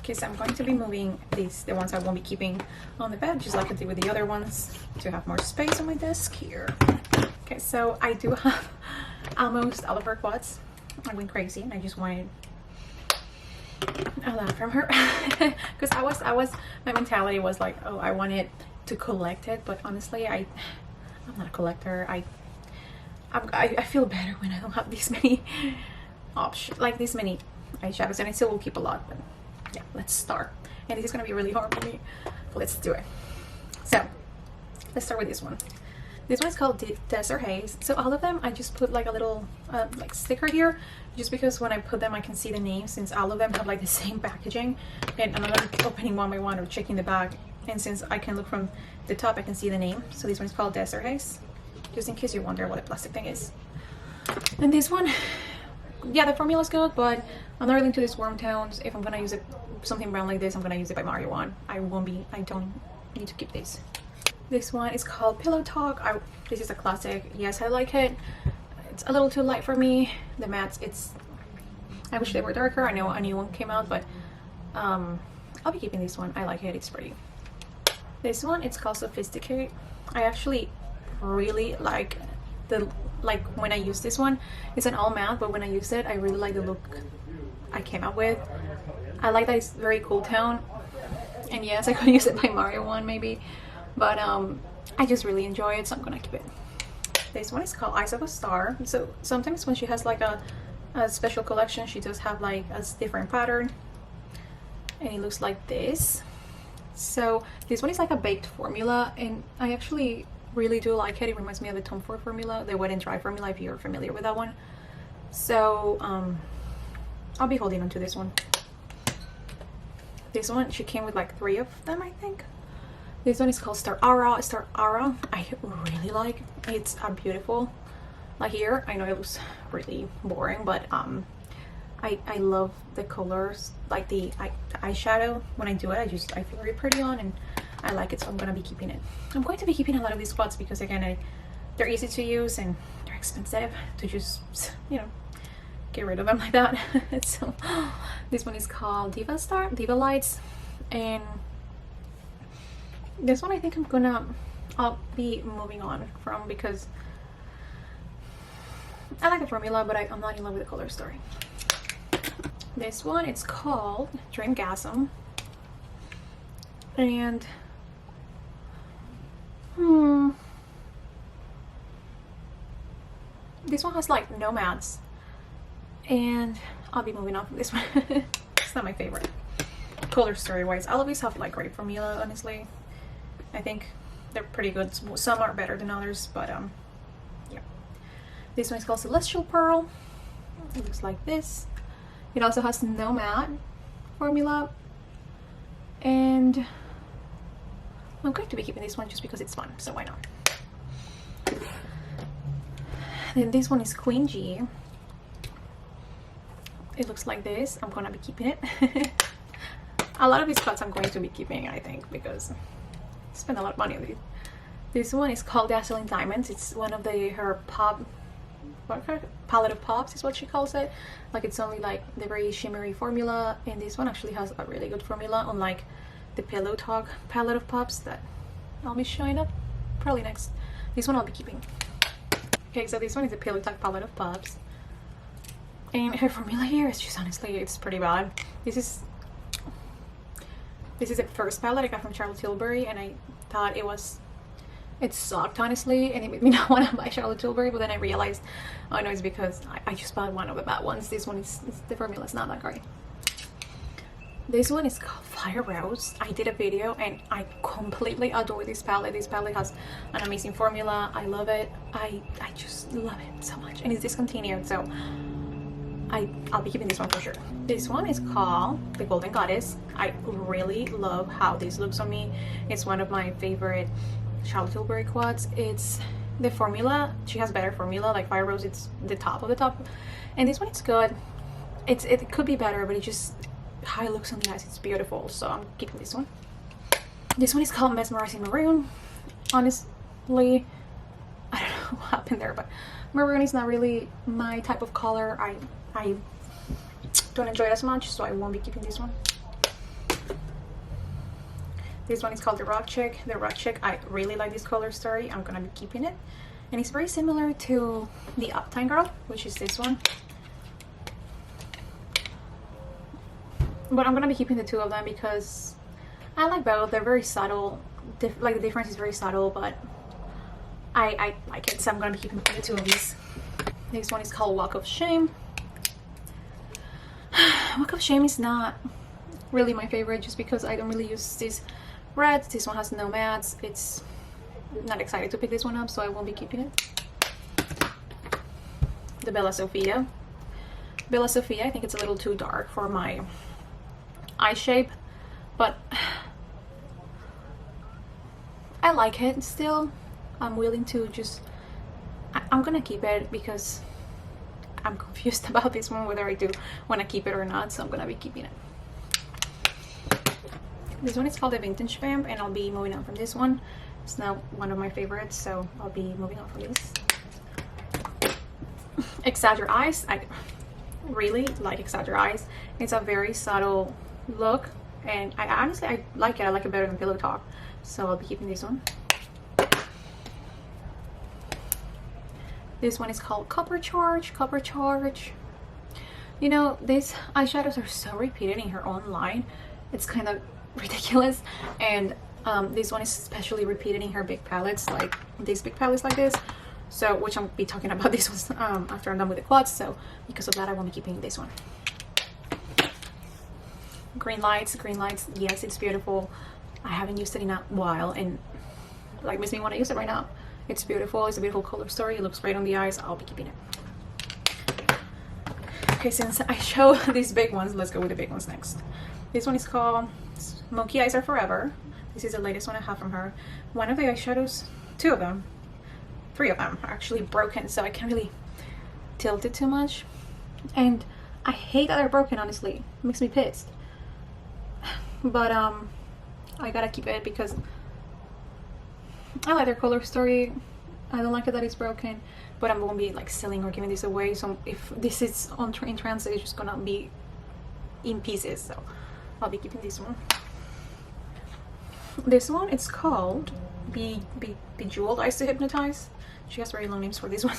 Okay, so I'm going to be moving the ones I won't be keeping on the bed, just like I did with the other ones, to have more space on my desk here. Okay, so I do have almost all of her quads. I went crazy and I just wanted a lot from her because my mentality was like, oh, I wanted to collect it, but honestly I'm not a collector. I feel better when I don't have these many options, like these many eyeshadows, and I still will keep a lot, but yeah, let's start. And this is gonna be really hard for me, but let's do it. So let's start with this one. This one is called Desert Haze. So all of them, I just put like a little like sticker here, just because when I put them I can see the name, since all of them have like the same packaging, and I'm not opening one by one or checking the bag, and since I can look from the top I can see the name. So this one is called Desert Haze, just in case you wonder what a plastic thing is. And this one, yeah, the formula is good, but I'm not really into these warm tones. If I'm gonna use it something brown like this, I'm gonna use it by Mario One. I don't need to keep this. This one is called Pillow Talk. This is a classic. Yes, I like it. It's a little too light for me. The mattes, I wish they were darker. I know a new one came out, but I'll be keeping this one. I like it. It's pretty. This one, it's called Sophisticate. I actually really like when I use this one. It's an all matte, but when I use it, I really like the look I came up with. I like that it's very cool tone, and yes, I could use it by Mario One maybe, but I just really enjoy it, so I'm gonna keep it. This one is called Eyes of a Star. So sometimes when she has like a special collection, she does have like a different pattern, and it looks like this. So this one is like a baked formula, and I actually really do like it. It reminds me of the Tom Ford formula, the wet and dry formula, if you're familiar with that one. So I'll be holding on to this one. This one, she came with like 3 of them, I think. This one is called Star Aura. Star Aura, I really like. It's beautiful. Like here, I know it looks really boring, but I love the colors, like the eyeshadow. When I do it, I feel very pretty on, and I like it, so I'm gonna be keeping it. I'm going to be keeping a lot of these spots because again, they're easy to use and they're expensive to just, you know, get rid of them like that. So this one is called Diva Lights, and this one I think I'll be moving on from because I like the formula, but I'm not in love with the color story. This one, it's called Dreamgasm, and this one has like no mattes, and I'll be moving on from this one. It's not my favorite color story wise. I always have like great formula, honestly. I think they're pretty good. Some are better than others, but yeah. This one is called Celestial Pearl. It looks like this. It also has no matte formula, and I'm going to be keeping this one just because it's fun, so why not? Then this one is Queen G. It looks like this. I'm gonna be keeping it. A lot of these spots I'm going to be keeping, I think, because I spent a lot of money on these. This one is called Dazzling Diamonds. It's one of her palette of pops is what she calls it. Like, it's only like the very shimmery formula, and this one actually has a really good formula, unlike the Pillow Talk palette of pops that I'll be showing up probably next. This one I'll be keeping. Okay, so this one is the Pillow Talk palette of pops, and her formula here is just, honestly, it's pretty bad. This is the first palette I got from Charlotte Tilbury, and I thought it sucked, honestly, and it made me not want to buy Charlotte Tilbury, but then I realized, oh no, it's because I just bought one of the bad ones. This one the formula is not that great. This one is called Fire Rose. I did a video and I completely adore this palette. This palette has an amazing formula. I love it. I just love it so much, and it's discontinued, so I'll be keeping this one for sure. This one is called the Golden Goddess. I really love how this looks on me. It's one of my favorite Charlotte Tilbury quads. It's the formula, she has better formula. Like Fire Rose, it's the top of the top, and this one, it's good. It could be better, but it just, how it looks on the eyes, it's beautiful, so I'm keeping this one. This one is called Mesmerizing Maroon. Honestly, I don't know what happened there, but maroon is not really my type of color. I don't enjoy it as much, so I won't be keeping this one. This one is called the Rock Chick. The Rock Chick, I really like this color story. I'm gonna be keeping it, and it's very similar to the Uptime Girl, which is this one, but I'm gonna be keeping the 2 of them because I like both. They're very subtle. Like, the difference is very subtle, but I like it, so I'm gonna be keeping the 2 of these. This one is called Walk of Shame. Walk of Shame is not really my favorite just because I don't really use these reds. This one has no mattes. It's not excited to pick this one up, so I won't be keeping it. The Bella Sophia. Bella Sophia, I think it's a little too dark for my eye shape, but I like it still. I'm willing to just, I'm gonna keep it because I'm confused about this one, whether I do want to keep it or not, so I'm gonna be keeping it. This one is called the Vintage Vamp, and I'll be moving on from this one. It's not one of my favorites, so I'll be moving on from this. Exagger Eyes. I really like Exagger Eyes. It's a very subtle look, and I honestly like it. I like it better than Pillow Talk, so I'll be keeping this one. This one is called Copper Charge. Copper Charge. You know, these eyeshadows are so repeated in her own line. It's kind of ridiculous, and this one is especially repeated in her big palettes, like these big palettes like this. So, which I'll be talking about this one after I'm done with the quads. So, because of that, I won't be keeping this one. Green Lights. Green Lights. Yes, it's beautiful. I haven't used it in a while and like makes me want to use it right now. It's beautiful. It's a beautiful color story. It looks great on the eyes. I'll be keeping it. Okay, since I show these big ones, let's go with the big ones next. This one is called Smoky Eyes Are Forever. This is the latest one I have from her. One of the eyeshadows, two of them, three of them are actually broken, so I can't really tilt it too much. And I hate that they're broken, honestly. It makes me pissed. But I gotta keep it because I like their color story. I don't like it that it's broken, but I won't be like selling or giving this away. So if this is in transit, it's just gonna be in pieces. So I'll be keeping this one. This one, it's called Bejeweled Eyes to Hypnotize. She has very long names for this one.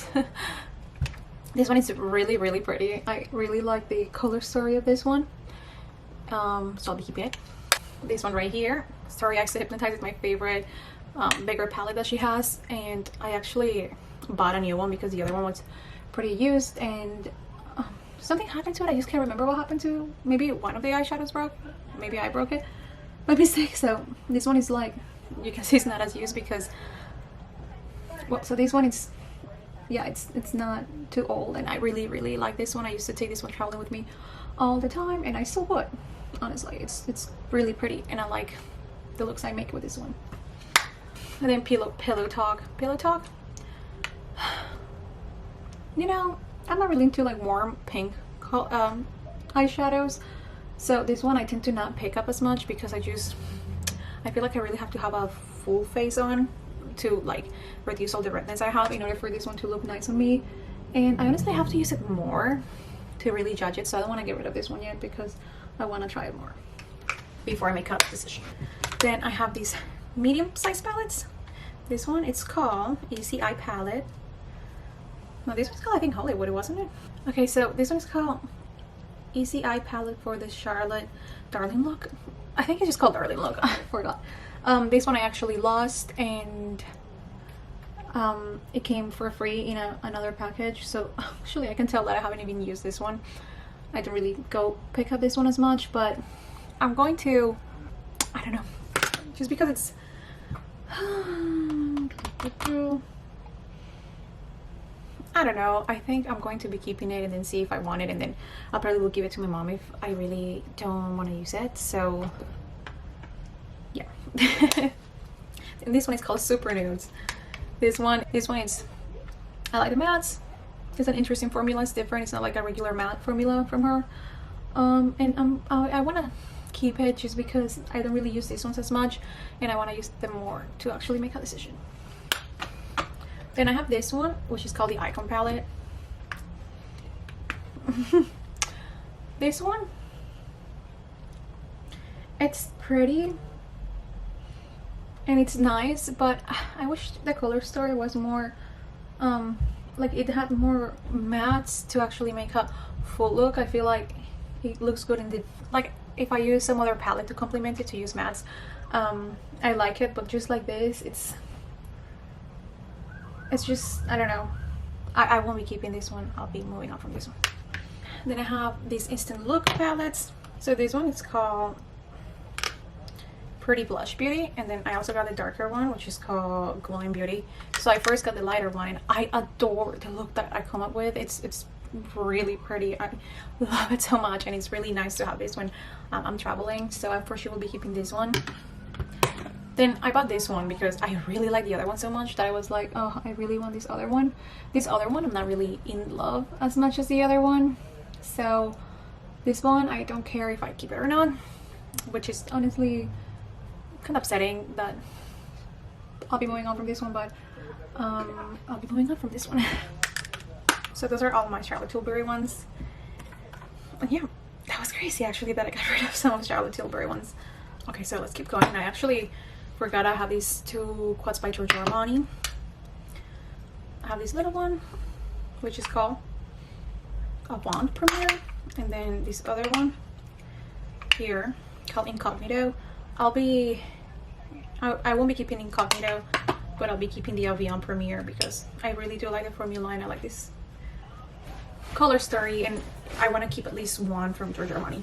This one is really, really pretty. I really like the color story of this one. So I'll be keeping it. This one right here, Starry Eyes to Hypnotize, is my favorite bigger palette that she has, and I actually bought a new one because the other one was pretty used, and something happened to it. I just can't remember what happened to. Maybe one of the eyeshadows broke. Maybe I broke it by mistake. So this one is like, you can see it's not as used because, well, so this one is, yeah, it's not too old, and I really, really like this one. I used to take this one traveling with me all the time, and I still would. Honestly, it's really pretty, and I like the looks I make with this one. And then Pillow Talk. You know, I'm not really into like warm pink eyeshadows, so this one I tend to not pick up as much because I feel like I really have to have a full face on to like reduce all the redness I have in order for this one to look nice on me, and I honestly have to use it more to really judge it, so I don't want to get rid of this one yet because I want to try it more before I make a decision. Then I have these medium size palettes. This one, it's called Easy Eye Palette. No, this one's called, I think, Hollywood, wasn't it? Okay, so this one's called Easy Eye Palette for the Charlotte Darling look. I think it's just called Darling look. I forgot. This one I actually lost, and it came for free in another package. So actually I can tell that I haven't even used this one. I don't really go pick up this one as much, but I'm going to, I don't know, just because it's I don't know, I think I'm going to be keeping it and then see if I want it, and then I'll probably will give it to my mom if I really don't want to use it. So yeah. And this one is called Super Nudes. This one is, I like the mattes. It's an interesting formula. It's different. It's not like a regular matte formula from her. And I want to keep it just because I don't really use these ones as much, and I want to use them more to actually make a decision. Then I have this one, which is called the Icon Palette. This one, it's pretty and it's nice, but I wish the color story was more like it had more mattes to actually make a full look. I feel like it looks good in the, like if I use some other palette to complement it, to use mattes, I like it, but just like this, it's just, I don't know, I won't be keeping this one. I'll be moving on from this one. Then I have these Instant Look palettes. So this one is called Pretty Blush Beauty, and then I also got the darker one, which is called Glowing Beauty. So I first got the lighter one, and I adore the look that I come up with. It's really pretty. I love it so much, and it's really nice to have this when I'm traveling. So I for sure will be keeping this one. Then I bought this one because I really like the other one so much that I was like, oh, I really want this other one. This other one I'm not really in love as much as the other one. So this one, I don't care if I keep it or not, which is honestly kind of upsetting that I'll be moving on from this one, but I'll be moving on from this one. So those are all my Charlotte Tilbury ones. And yeah, that was crazy actually that I got rid of some of Charlotte Tilbury ones. Okay, so let's keep going. I actually forgot I have these two quads by Giorgio Armani. I have this little one, which is called Avant Premiere, and then this other one here called Incognito. I won't be keeping Incognito, but I'll be keeping the Avant Premiere because I really do like the formula and I like this color story, and I want to keep at least one from Giorgio Armani.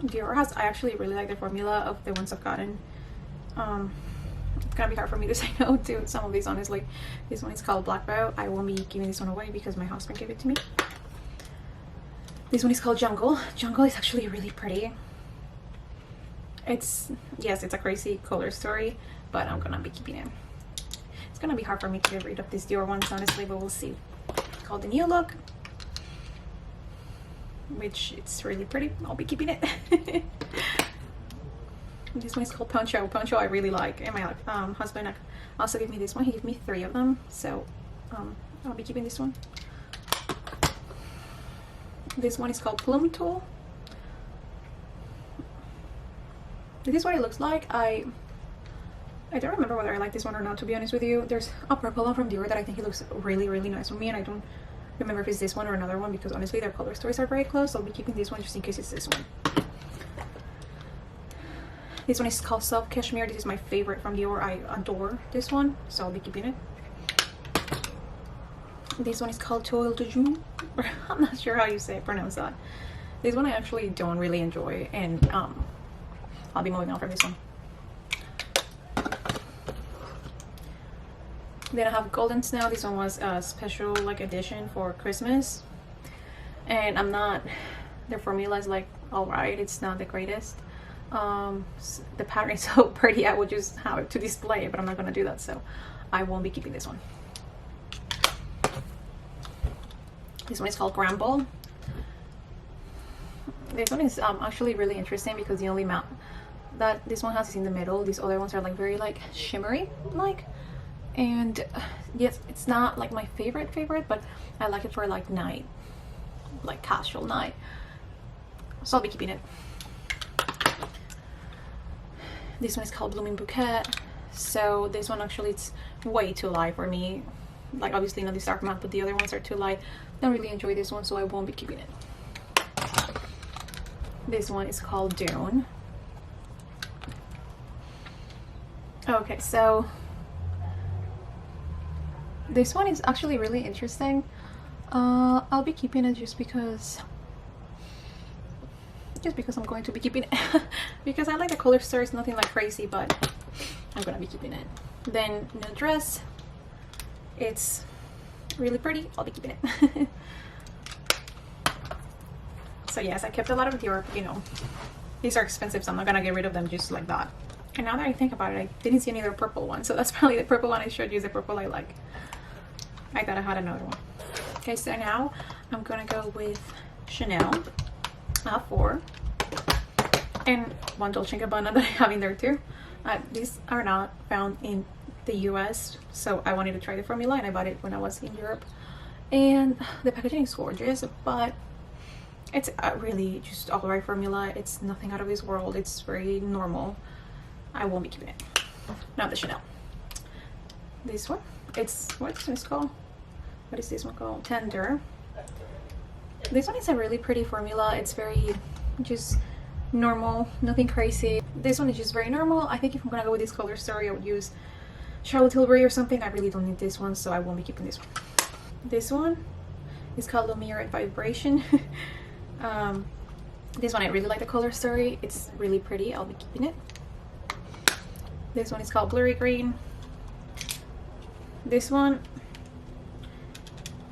Dior has, I actually really like the formula of the ones I've gotten It's gonna be hard for me to say no to some of these, honestly. This one is called Black Bow. I won't be giving this one away because my husband gave it to me. This one is called Jungle. Jungle is actually really pretty. It's, yes, it's a crazy color story, but I'm gonna be keeping it. It's gonna be hard for me to get rid of these Dior ones, honestly, but we'll see. It's called the New Look, which it's really pretty. I'll be keeping it. This one is called Poncho. Poncho I really like, and my husband also gave me this one. He gave me 3 of them, so I'll be keeping this one. This one is called Plume Tool. This is what it looks like. I don't remember whether I like this one or not, to be honest with you. There's a purple one from Dior that I think it looks really, really nice on me, and I don't remember if it's this one or another one because honestly their color stories are very close. So I'll be keeping this one just in case it's this one. This one is called Soft Cashmere. This is my favorite from Dior. I adore this one, so I'll be keeping it. This one is called Toile de Joux. I'm not sure how you pronounce that. This one I actually don't really enjoy, and I'll be moving on from this one. Then I have Golden Snow. This one was a special edition for Christmas, and their formula is alright. It's not the greatest. The pattern is so pretty. I would just have it to display it, but I'm not gonna do that, so I won't be keeping this one. This one is called Gramble. This one is actually really interesting because the only matte that this one has is in the middle. These other ones are very shimmery and yes, it's not my favorite, but I like it for night, casual night, so I'll be keeping it. This one is called Blooming Bouquet. So this one actually, it's way too light for me. Obviously not this dark matte, but the other ones are too light. Don't really enjoy this one, so I won't be keeping it. This one is called Dune. Okay, so this one is actually really interesting. I'll be keeping it just because I'm going to be keeping it because I like the color story. It's nothing crazy, but I'm gonna be keeping it. Then New Dress, it's really pretty. I'll be keeping it. So yes, I kept a lot of Dior. These are expensive, so I'm not gonna get rid of them just like that. And now that I think about it, I didn't see any other purple one, so that's probably the purple one I showed you is the purple I like. I thought I had another one. Okay, so now I'm gonna go with Chanel. 4 and one Dolce & Gabbana that I have in there too. These are not found in the US, so I wanted to try the formula, and I bought it when I was in Europe, and the packaging is gorgeous, but it's a really just alright formula. It's nothing out of this world. It's very normal. I won't be keeping it. Now the Chanel. This one, what's this called? What is this one called? Tender. This one is a really pretty formula. It's very just normal, nothing crazy. This one is just very normal. I think if I'm gonna go with this color story, I would use Charlotte Tilbury or something. I really don't need this one, so I won't be keeping this one. This one is called Lumiere and Vibration. This one I really like the color story. It's really pretty. I'll be keeping it. This one is called Blurry Green. This one,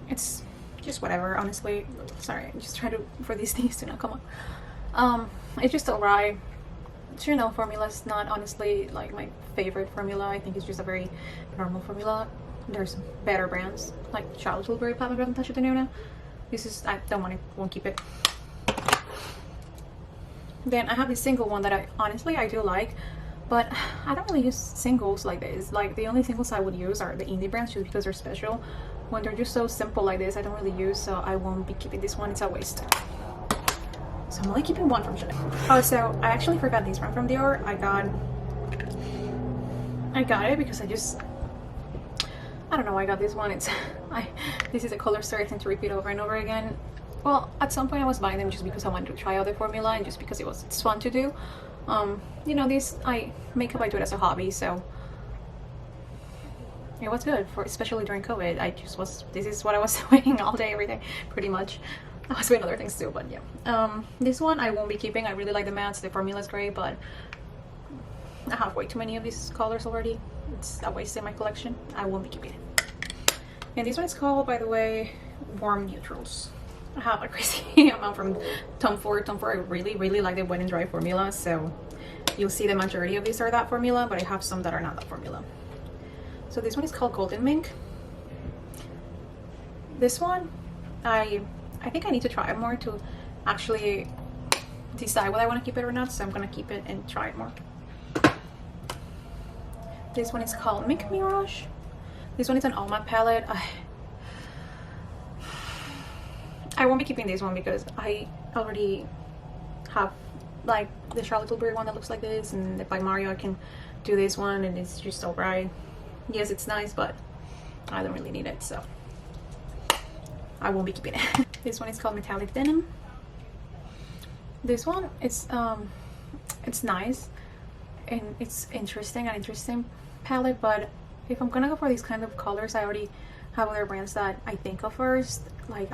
it's just whatever, honestly. Sorry, I'm just trying for these things to not come up. It's just alright. Chanel formula is not honestly my favorite formula. I think it's just a very normal formula. There's better brands like Charlotte Tilbury, Pat McGrath, Natasha Denona. This is, I won't keep it. Then I have this single one that I do like, but I don't really use singles like this. The only singles I would use are the indie brands just because they're special. When they're just so simple like this, I don't really use, so I won't be keeping this one. It's a waste. So I'm only keeping one from Chanel. Oh, so I actually forgot this one from Dior. I got it because I don't know why I got this one. This is a color story I tend to repeat over and over again. Well, at some point I was buying them just because I wanted to try out the formula and just because it's fun to do. Makeup I do it as a hobby, so it was good especially during COVID. This is what I was doing all day, every day, pretty much. I was doing other things too, but yeah. This one I won't be keeping. I really like the mattes. The formula is great, but I have way too many of these colors already. It's a waste in my collection. I won't be keeping it. And this one is called, by the way, Warm Neutrals. I have a crazy amount from Tom Ford. Tom Ford, I really like the wet and dry formula, so you'll see the majority of these are that formula, but I have some that are not that formula. So this one is called Golden Mink. This one, I think I need to try it more to actually decide whether I want to keep it or not, so I'm gonna keep it and try it more. This one is called Mink Mirage. This one is an all matte palette. I won't be keeping this one because I already have like the Charlotte Tilbury one that looks like this, and by Mario I can do this one and it's just so bright. Yes, it's nice, but I don't really need it, so I won't be keeping it. This one is called Metallic Denim. This one is it's nice and it's interesting palette, but if I'm gonna go for these kind of colors, I already have other brands that I think of first, like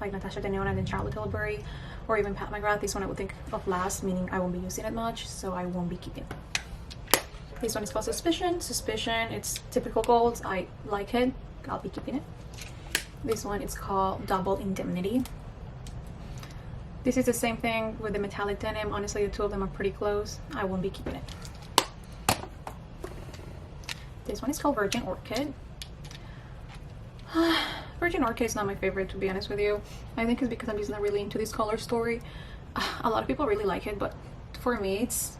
Natasha Denona and then Charlotte Tilbury, or even Pat McGrath. This one I would think of last, meaning I won't be using it much, so I won't be keeping it. This one is called Suspicion. It's typical gold. I like it. I'll be keeping it. This one is called Double Indemnity. This is the same thing with the metallic denim. Honestly, the two of them are pretty close. I won't be keeping it. This one is called Virgin Orchid. Virgin Orchid is not my favorite, to be honest with you. I think it's because I'm just not really into this color story. A lot of people really like it, but for me it's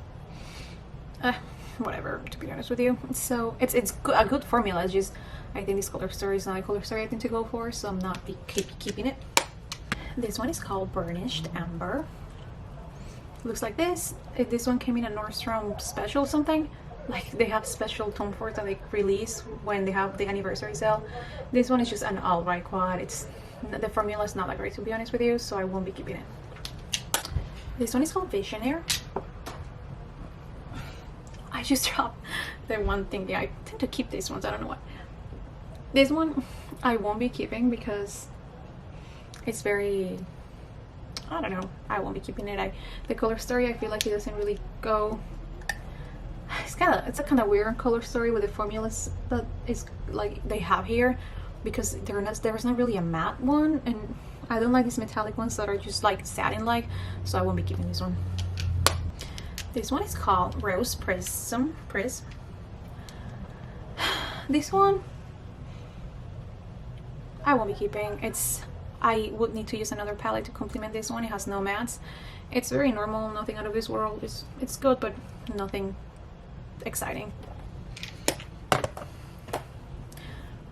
whatever, to be honest with you. So it's a good formula. It's just I think this color story is not a color story I think to go for, so I'm not keeping it. This one is called Burnished Amber. Looks like this. This one came in a Nordstrom special something. Like they have special Tom Fords that they release when they have the anniversary sale. This one is just an alright quad. The formula is not that great, to be honest with you, so I won't be keeping it. This one is called Visionaire. I just dropped the one thing there. I tend to keep these ones, I don't know why. This one I won't be keeping because it's very, I don't know, I won't be keeping it. The color story, I feel like it doesn't really go. It's a kind of weird color story with the formulas that is like they have here, because there's not really a matte one, and I don't like these metallic ones that are just like satin like, so I won't be keeping this one. This one is called Rose Prism. This one I won't be keeping. I would need to use another palette to complement this one. It has no mattes. It's very normal, nothing out of this world. It's good, but nothing exciting.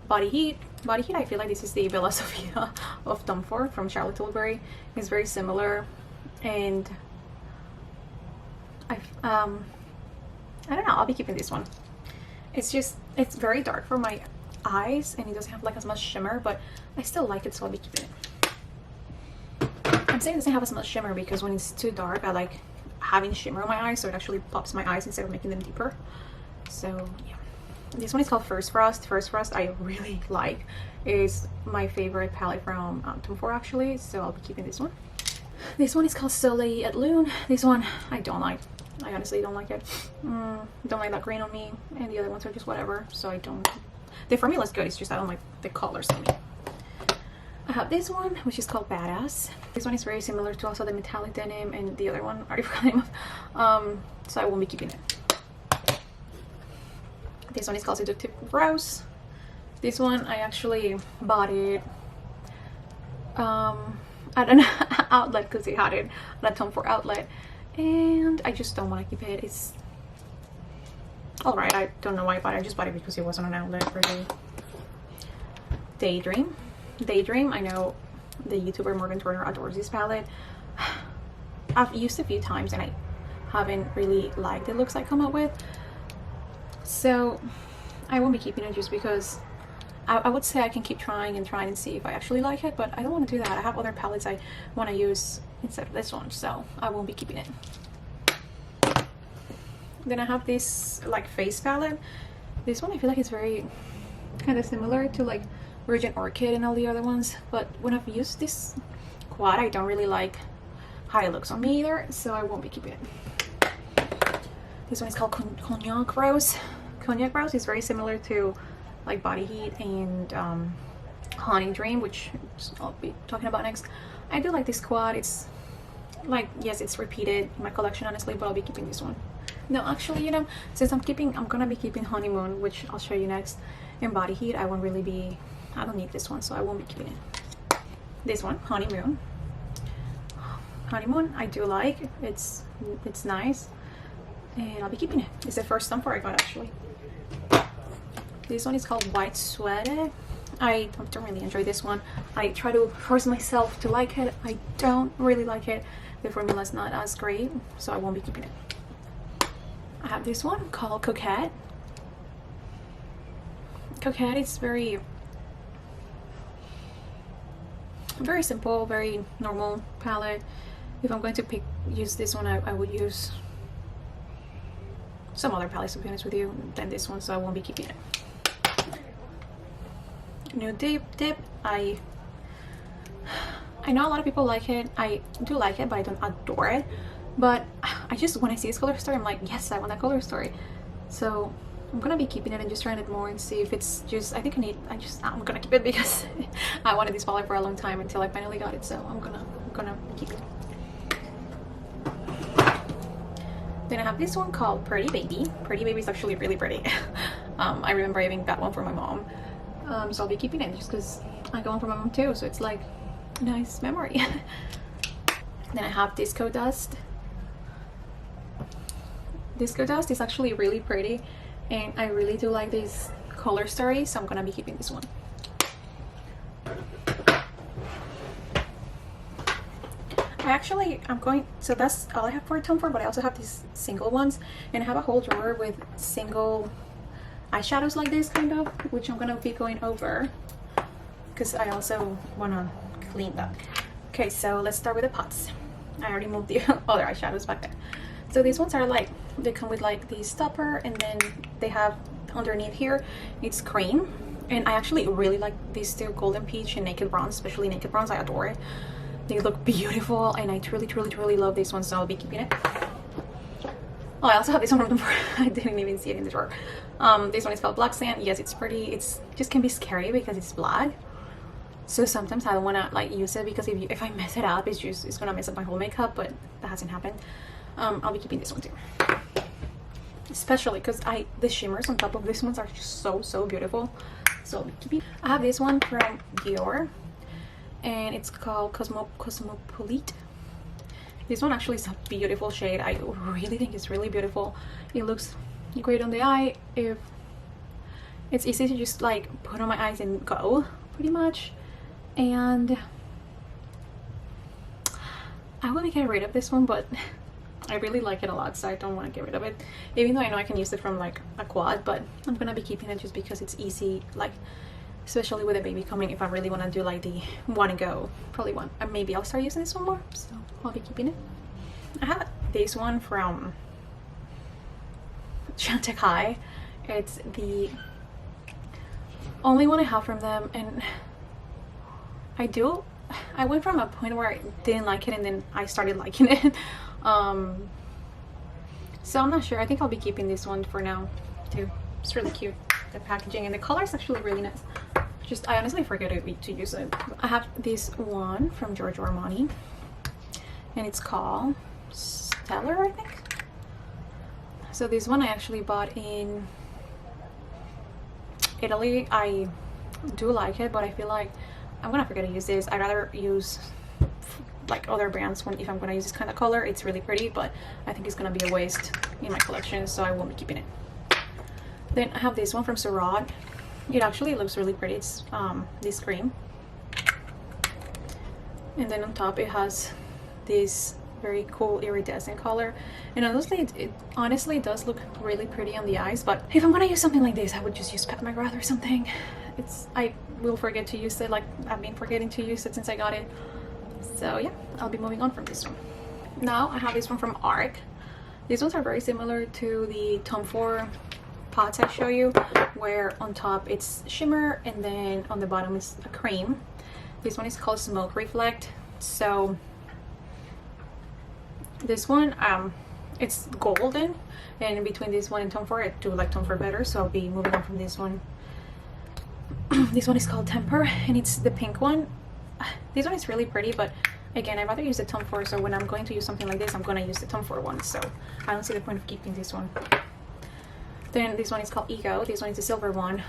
Body Heat. I feel like this is the Bella Sofia of Tom Ford from Charlotte Tilbury. It's very similar, and I don't know, I'll be keeping this one. It's very dark for my eyes and it doesn't have like as much shimmer, but I still like it, so I'll be keeping it. I'm saying it doesn't have as much shimmer because when it's too dark I like having shimmer on my eyes, so it actually pops my eyes instead of making them deeper. So yeah, this one is called First Frost. I really like. It's my favorite palette from Tom Ford actually, so I'll be keeping this one. This one is called Soleil et Lune. This one I don't like. I honestly don't like it. Don't like that green on me, and the other ones are just whatever, so I don't. The formula is good, it's just I don't like the colors on me. I have this one, which is called Badass. This one is very similar to also the metallic denim and the other one, I already forgot the name of. So I won't be keeping it. This one is called Seductive Rose. This one I actually bought it at an outlet because they had it at a Tom Ford outlet, and I just don't want to keep it. It's alright. I don't know why I bought it. I just bought it because it was on an outlet for the Daydream. I know the YouTuber Morgan Turner adores this palette. I've used it a few times and I haven't really liked the looks I come up with, so I won't be keeping it just because I would say I can keep trying and see if I actually like it, but I don't want to do that. I have other palettes I want to use instead of this one, so I won't be keeping it. Then I have this like face palette. This one I feel like it's very kind of similar to like Virgin Orchid and all the other ones, but when I've used this quad I don't really like how it looks on me either, so I won't be keeping it. This one is called Cognac Rose. Cognac Rose is very similar to like Body Heat and Honey Dream, which I'll be talking about next. I do like this quad. It's like, yes, it's repeated in my collection honestly, but I'll be keeping this one. No, actually, you know, since I'm gonna be keeping Honeymoon, which I'll show you next, and Body Heat, I don't need this one, so I won't be keeping it. This one, Honeymoon, I do like. It's nice, and I'll be keeping it. It's the first stumper I got actually. This one is called White Sweater. I don't really enjoy this one. I try to force myself to like it. I don't really like it. The formula is not as great, so I won't be keeping it. I have this one called Coquette. Coquette is very simple, very normal palette. If I'm going to use this one, I would use some other palettes, to be honest with you, than this one, so I won't be keeping it. Nude Dip. I know a lot of people like it. I do like it, but I don't adore it. But I just, when I see this color story, I'm like, yes, I want that color story. So I'm gonna be keeping it and just trying it more and see if it's just, I'm gonna keep it because I wanted this palette for a long time until I finally got it. So I'm gonna keep it. Then I have this one called Pretty Baby. Pretty Baby is actually really pretty. I remember I even got one for my mom. So I'll be keeping it just because I got one for my mom too, so it's like a nice memory. Then I have Disco Dust. Disco Dust is actually really pretty, and I really do like this color story, so I'm gonna be keeping this one. So that's all I have for Tom Ford, but I also have these single ones, and I have a whole drawer with single eyeshadows like this kind of, which I'm gonna be going over because I also wanna clean that. Okay, so let's start with the pots. I already moved the other eyeshadows back there. So these ones are like, they come with like the stopper, and then they have underneath here, it's cream. And I actually really like these two, Golden Peach and Naked Bronze, especially Naked Bronze. I adore it. They look beautiful, and I truly love this one, so I'll be keeping it. Oh, I also have this one from the I didn't even see it in the drawer. This one is called Black Sand. Yes, it's pretty. It's just can be scary because it's black. So sometimes I don't want to like use it because if I mess it up, it's gonna mess up my whole makeup. But that hasn't happened. I'll be keeping this one too, especially because the shimmers on top of these ones are just so beautiful. So I'll be keeping. I have this one from Dior, and it's called Cosmopolite. This one actually is a beautiful shade. I really think it's really beautiful. It looks great on the eye. If it's easy to just like put on my eyes and go, pretty much. And I want to get rid of this one, but I really like it a lot, so I don't want to get rid of it. Even though I know I can use it from like a quad, but I'm gonna be keeping it just because it's easy, like especially with a baby coming. If I really want to do like the one and go, probably one, and maybe I'll start using this one more, so I'll be keeping it. I have this one from Chantek High. It's the only one I have from them, and I went from a point where I didn't like it and then I started liking it. So I'm not sure. I think I'll be keeping this one for now too. It's really cute. The packaging and the color is actually really nice. Just I honestly forget to use it. I have this one from Giorgio Armani, and it's called Stellar, I think. So this one I actually bought in Italy. I do like it, but I feel like I'm gonna forget to use this. I'd rather use like other brands if I'm gonna use this kind of color. It's really pretty, but I think it's gonna be a waste in my collection, so I won't be keeping it. Then I have this one from Surat. It actually looks really pretty. It's this cream, and then on top it has this very cool iridescent color, and honestly it honestly does look really pretty on the eyes. But if I'm gonna use something like this, I would just use Pat McGrath or something. I will forget to use it, like I've been forgetting to use it since I got it. So yeah, I'll be moving on from this one. Now I have this one from ARC. These ones are very similar to the Tom Ford pots I show you, where on top it's shimmer and then on the bottom is a cream. This one is called Smoke Reflect. So this one it's golden, and in between this one and Tom Ford, I do like Tom Ford better, so I'll be moving on from this one. This one is called Temper, and it's the pink one. This one is really pretty, but again, I'd rather use the Tom Ford, so when I'm going to use something like this, I'm going to use the Tom Ford one, so I don't see the point of keeping this one. Then this one is called Ego. This one is the silver one.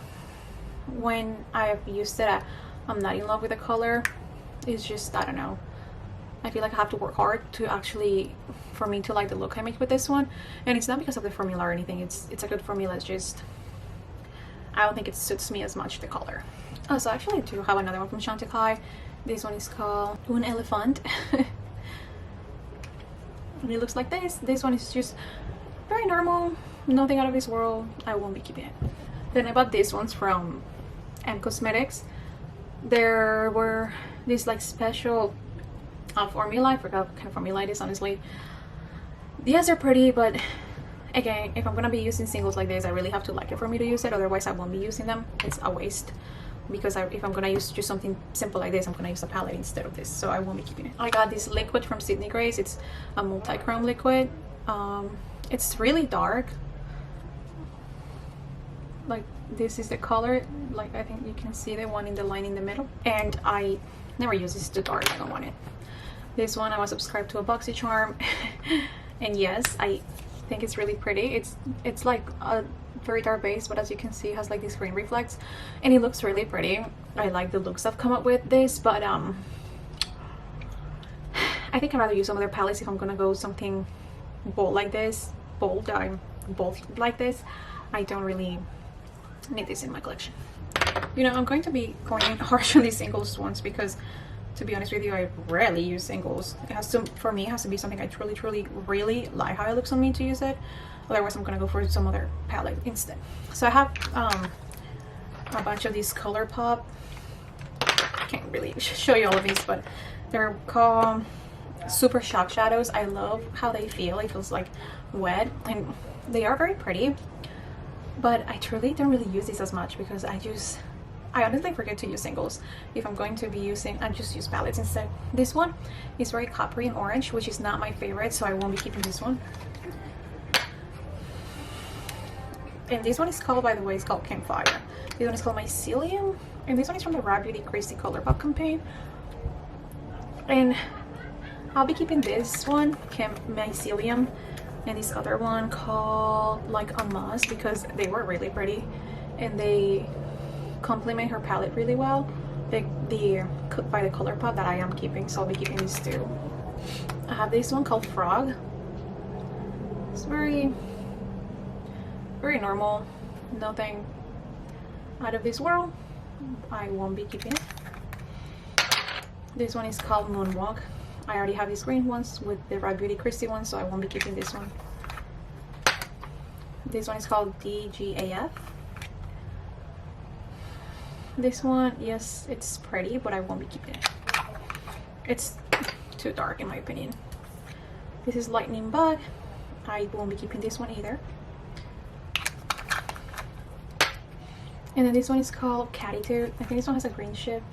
When I've used it, I'm not in love with the color. It's just, I don't know, I feel like I have to work hard to actually, for me to like the look I make with this one. And it's not because of the formula or anything, it's a good formula, it's just I don't think it suits me as much, the color. Oh, so actually I do have another one from Chantecaille. This one is called Un Elephant. And it looks like this. This one is just very normal, nothing out of this world. I won't be keeping it. Then I bought these ones from M Cosmetics. There were these like special formula. I forgot what kind of formula it is, honestly. Yes, they're pretty, but again, if I'm gonna be using singles like this, I really have to like it for me to use it, otherwise I won't be using them. It's a waste, because if I'm gonna use just something simple like this, I'm gonna use a palette instead of this, so I won't be keeping it. I got this liquid from Sydney Grace. It's a multi-chrome liquid. It's really dark, like this is the color, like I think you can see the one in the line in the middle, and I never use this too dark. I don't want it. This one, I was subscribed to a BoxyCharm and yes, I think it's really pretty. It's like a very dark base, but as you can see, it has like this green reflex, and it looks really pretty. I like the looks I've come up with this, but I think I'd rather use some other palettes if I'm gonna go something bold like this. Bold like this. I don't really need this in my collection. You know, I'm going to be going harsh on these singles ones because, to be honest with you, I rarely use singles. It has to, for me, it has to be something I truly really like how it looks on me to use it. Otherwise, I'm gonna go for some other palette instead. So I have a bunch of these ColourPop. I can't really show you all of these, but they're called Super Shock Shadows. I love how they feel. It feels like wet, and they are very pretty. But I truly don't really use these as much because I honestly forget to use singles. If I'm going to be using, I just use palettes instead. This one is very coppery and orange, which is not my favorite, so I won't be keeping this one. And this one is called, by the way, it's called Campfire. This one is called Mycelium, and this one is from the Raw Beauty Crazy ColourPop campaign. And I'll be keeping this one, Mycelium, and this other one called like a Moss, because they were really pretty and they complement her palette really well. By the ColourPop that I am keeping, so I'll be keeping these two. I have this one called Frog. It's very normal, nothing out of this world. I won't be keeping it. This one is called Moonwalk. I already have these green ones with the Raw Beauty Christy one, so I won't be keeping this one. This one is called DGAF. This one, yes, it's pretty, but I won't be keeping it. It's too dark in my opinion. This is Lightning Bug. I won't be keeping this one either. And then this one is called Catitude. I think this one has a green shift.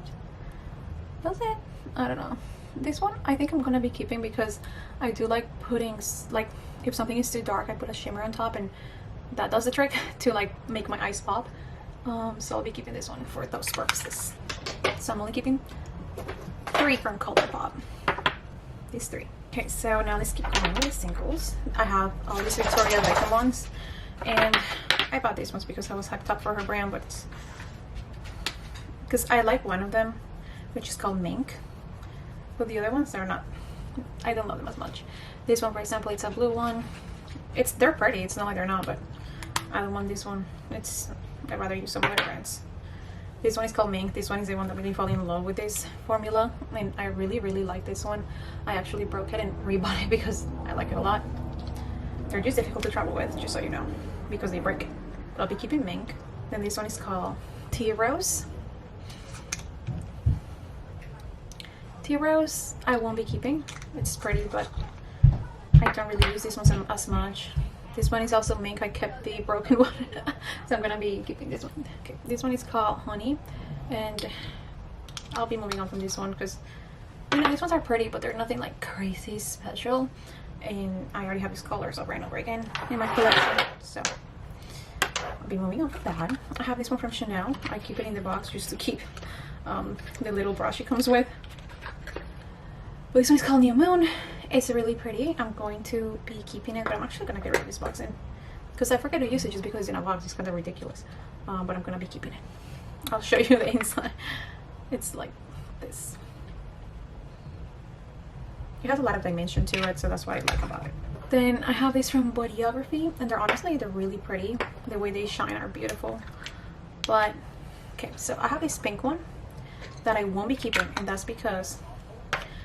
Does it? I don't know. This one I think I'm gonna be keeping because I do like putting, like, if something is too dark, I put a shimmer on top, and that does the trick to like make my eyes pop. So I'll be keeping this one for those purposes. So I'm only keeping 3 from ColourPop. These 3. Okay, so now let's keep going with the singles. I have all these Victoria Beckham ones, and I bought these ones because I was hyped up for her brand, but because I like one of them, which is called Mink, but the other ones, they're not, I don't love them as much. This one, for example, it's a blue one. They're pretty, it's not like they're not, but I don't want this one. I'd rather use some other brands. This one is called Mink. This one is the one that made me fall in love with this formula, and I really like this one. I actually broke it and rebought it because I like it a lot. They're just difficult to travel with, just so you know, because they break. But I'll be keeping Mink. Then this one is called Tea Rose. Tea Rose I won't be keeping. It's pretty, but I don't really use this one as much. This one is also Mink. I kept the broken one, so I'm gonna be keeping this one. Okay, this one is called Honey, and I'll be moving on from this one because, you know, these ones are pretty, but they're nothing like crazy special. and I already have these colors over and over again in my collection, so I'll be moving on from that. I have this one from Chanel. I keep it in the box just to keep the little brush it comes with. But this one is called New Moon. It's really pretty. I'm going to be keeping it, but I'm actually gonna get rid of this box in because I forget to use it just because it's in a box. It's kind of ridiculous, but I'm gonna be keeping it. I'll show you the inside. It's like this. It has a lot of dimension to it, so that's what I like about it. Then I have these from Bodyography, and they're really pretty. The way they shine are beautiful. But okay, so I have this pink one that I won't be keeping, and that's because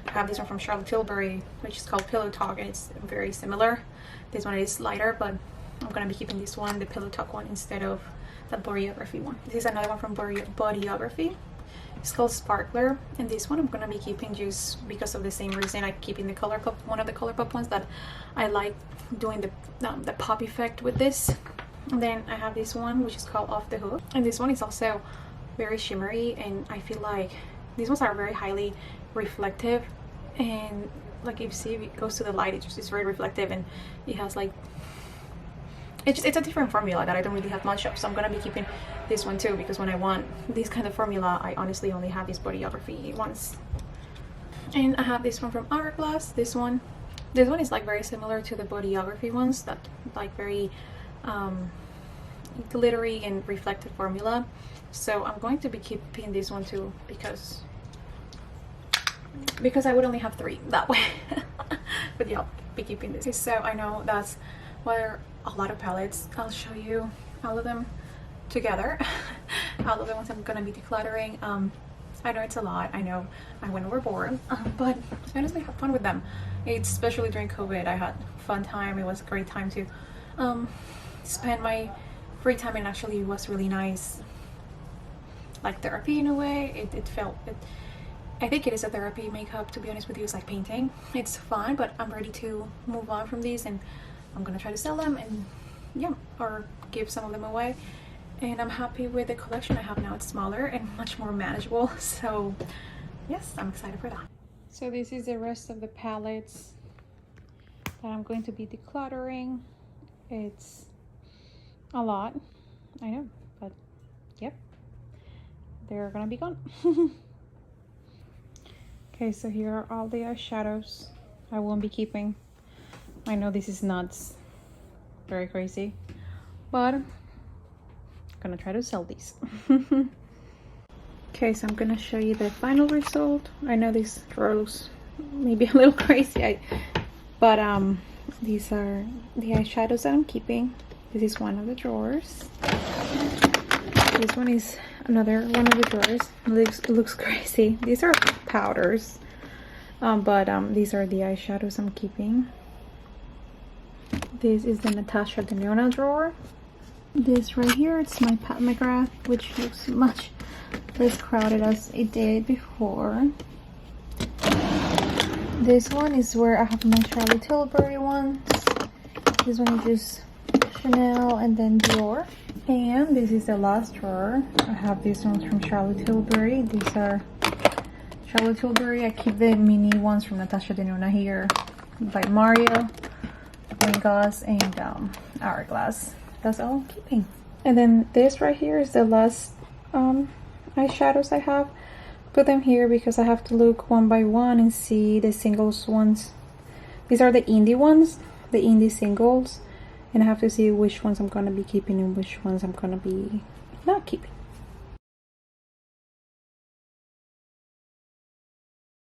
I have this one from Charlotte Tilbury, which is called Pillow Talk, and it's very similar. This one is lighter, but I'm gonna be keeping this one, the Pillow Talk one, instead of the Bodyography one. This is another one from Bodyography. It's called Sparkler, and this one I'm gonna be keeping just because of the same reason I keep in the Color Pop, one of the Color Pop ones, that I like doing the pop effect with this. And then I have this one which is called Off the Hook, and this one is also very shimmery, and I feel like these ones are very highly reflective, and like if you see, if it goes to the light, it's very reflective, and it has like it's a different formula that I don't really have much of, so I'm gonna be keeping this one too, because when I want this kind of formula, I honestly only have these Bodyography ones. And I have this one from Hourglass. This one is like very similar to the Bodyography ones, that like very glittery and reflective formula, so I'm going to be keeping this one too, because I would only have 3 that way. But yeah, I'll be keeping this. So I know that's where a lot of palettes, I'll show you all of them together. All of the ones I'm gonna be decluttering. I know it's a lot, I know I went overboard, but I honestly have fun with them. It's especially during COVID, I had fun time. It was a great time to spend my free time, and actually it was really nice, like therapy in a way. I think it is a therapy. Makeup, to be honest with you, is like painting. It's fun, but I'm ready to move on from these, and I'm gonna try to sell them, and yeah, or give some of them away. And I'm happy with the collection I have now. It's smaller and much more manageable, so yes, I'm excited for that. So this is the rest of the palettes that I'm going to be decluttering. It's a lot, I know, but yep, they're gonna be gone. Okay, so here are all the eyeshadows I won't be keeping. I know this is nuts, very crazy, but I'm gonna try to sell these. Okay, so I'm gonna show you the final result. I know this drawer looks maybe a little crazy, but these are the eyeshadows that I'm keeping. This is one of the drawers. This one is another one of the drawers. It looks crazy. These are powders, but these are the eyeshadows I'm keeping. This is the Natasha Denona drawer. This right here, it's my Pat McGrath, which looks much less crowded as it did before. This one is where I have my Charlotte Tilbury ones. This one is just Chanel and then Dior. And this is the last drawer. I have these ones from Charlotte Tilbury. These are Charlotte Tilbury. I keep the mini ones from Natasha Denona here by Mario, Goss, and Hourglass. That's all I'm keeping. And then this right here is the last eyeshadows I have. Put them here because I have to look one by one and see the singles ones. These are the indie ones, the indie singles, and I have to see which ones I'm gonna be keeping and which ones I'm gonna be not keeping.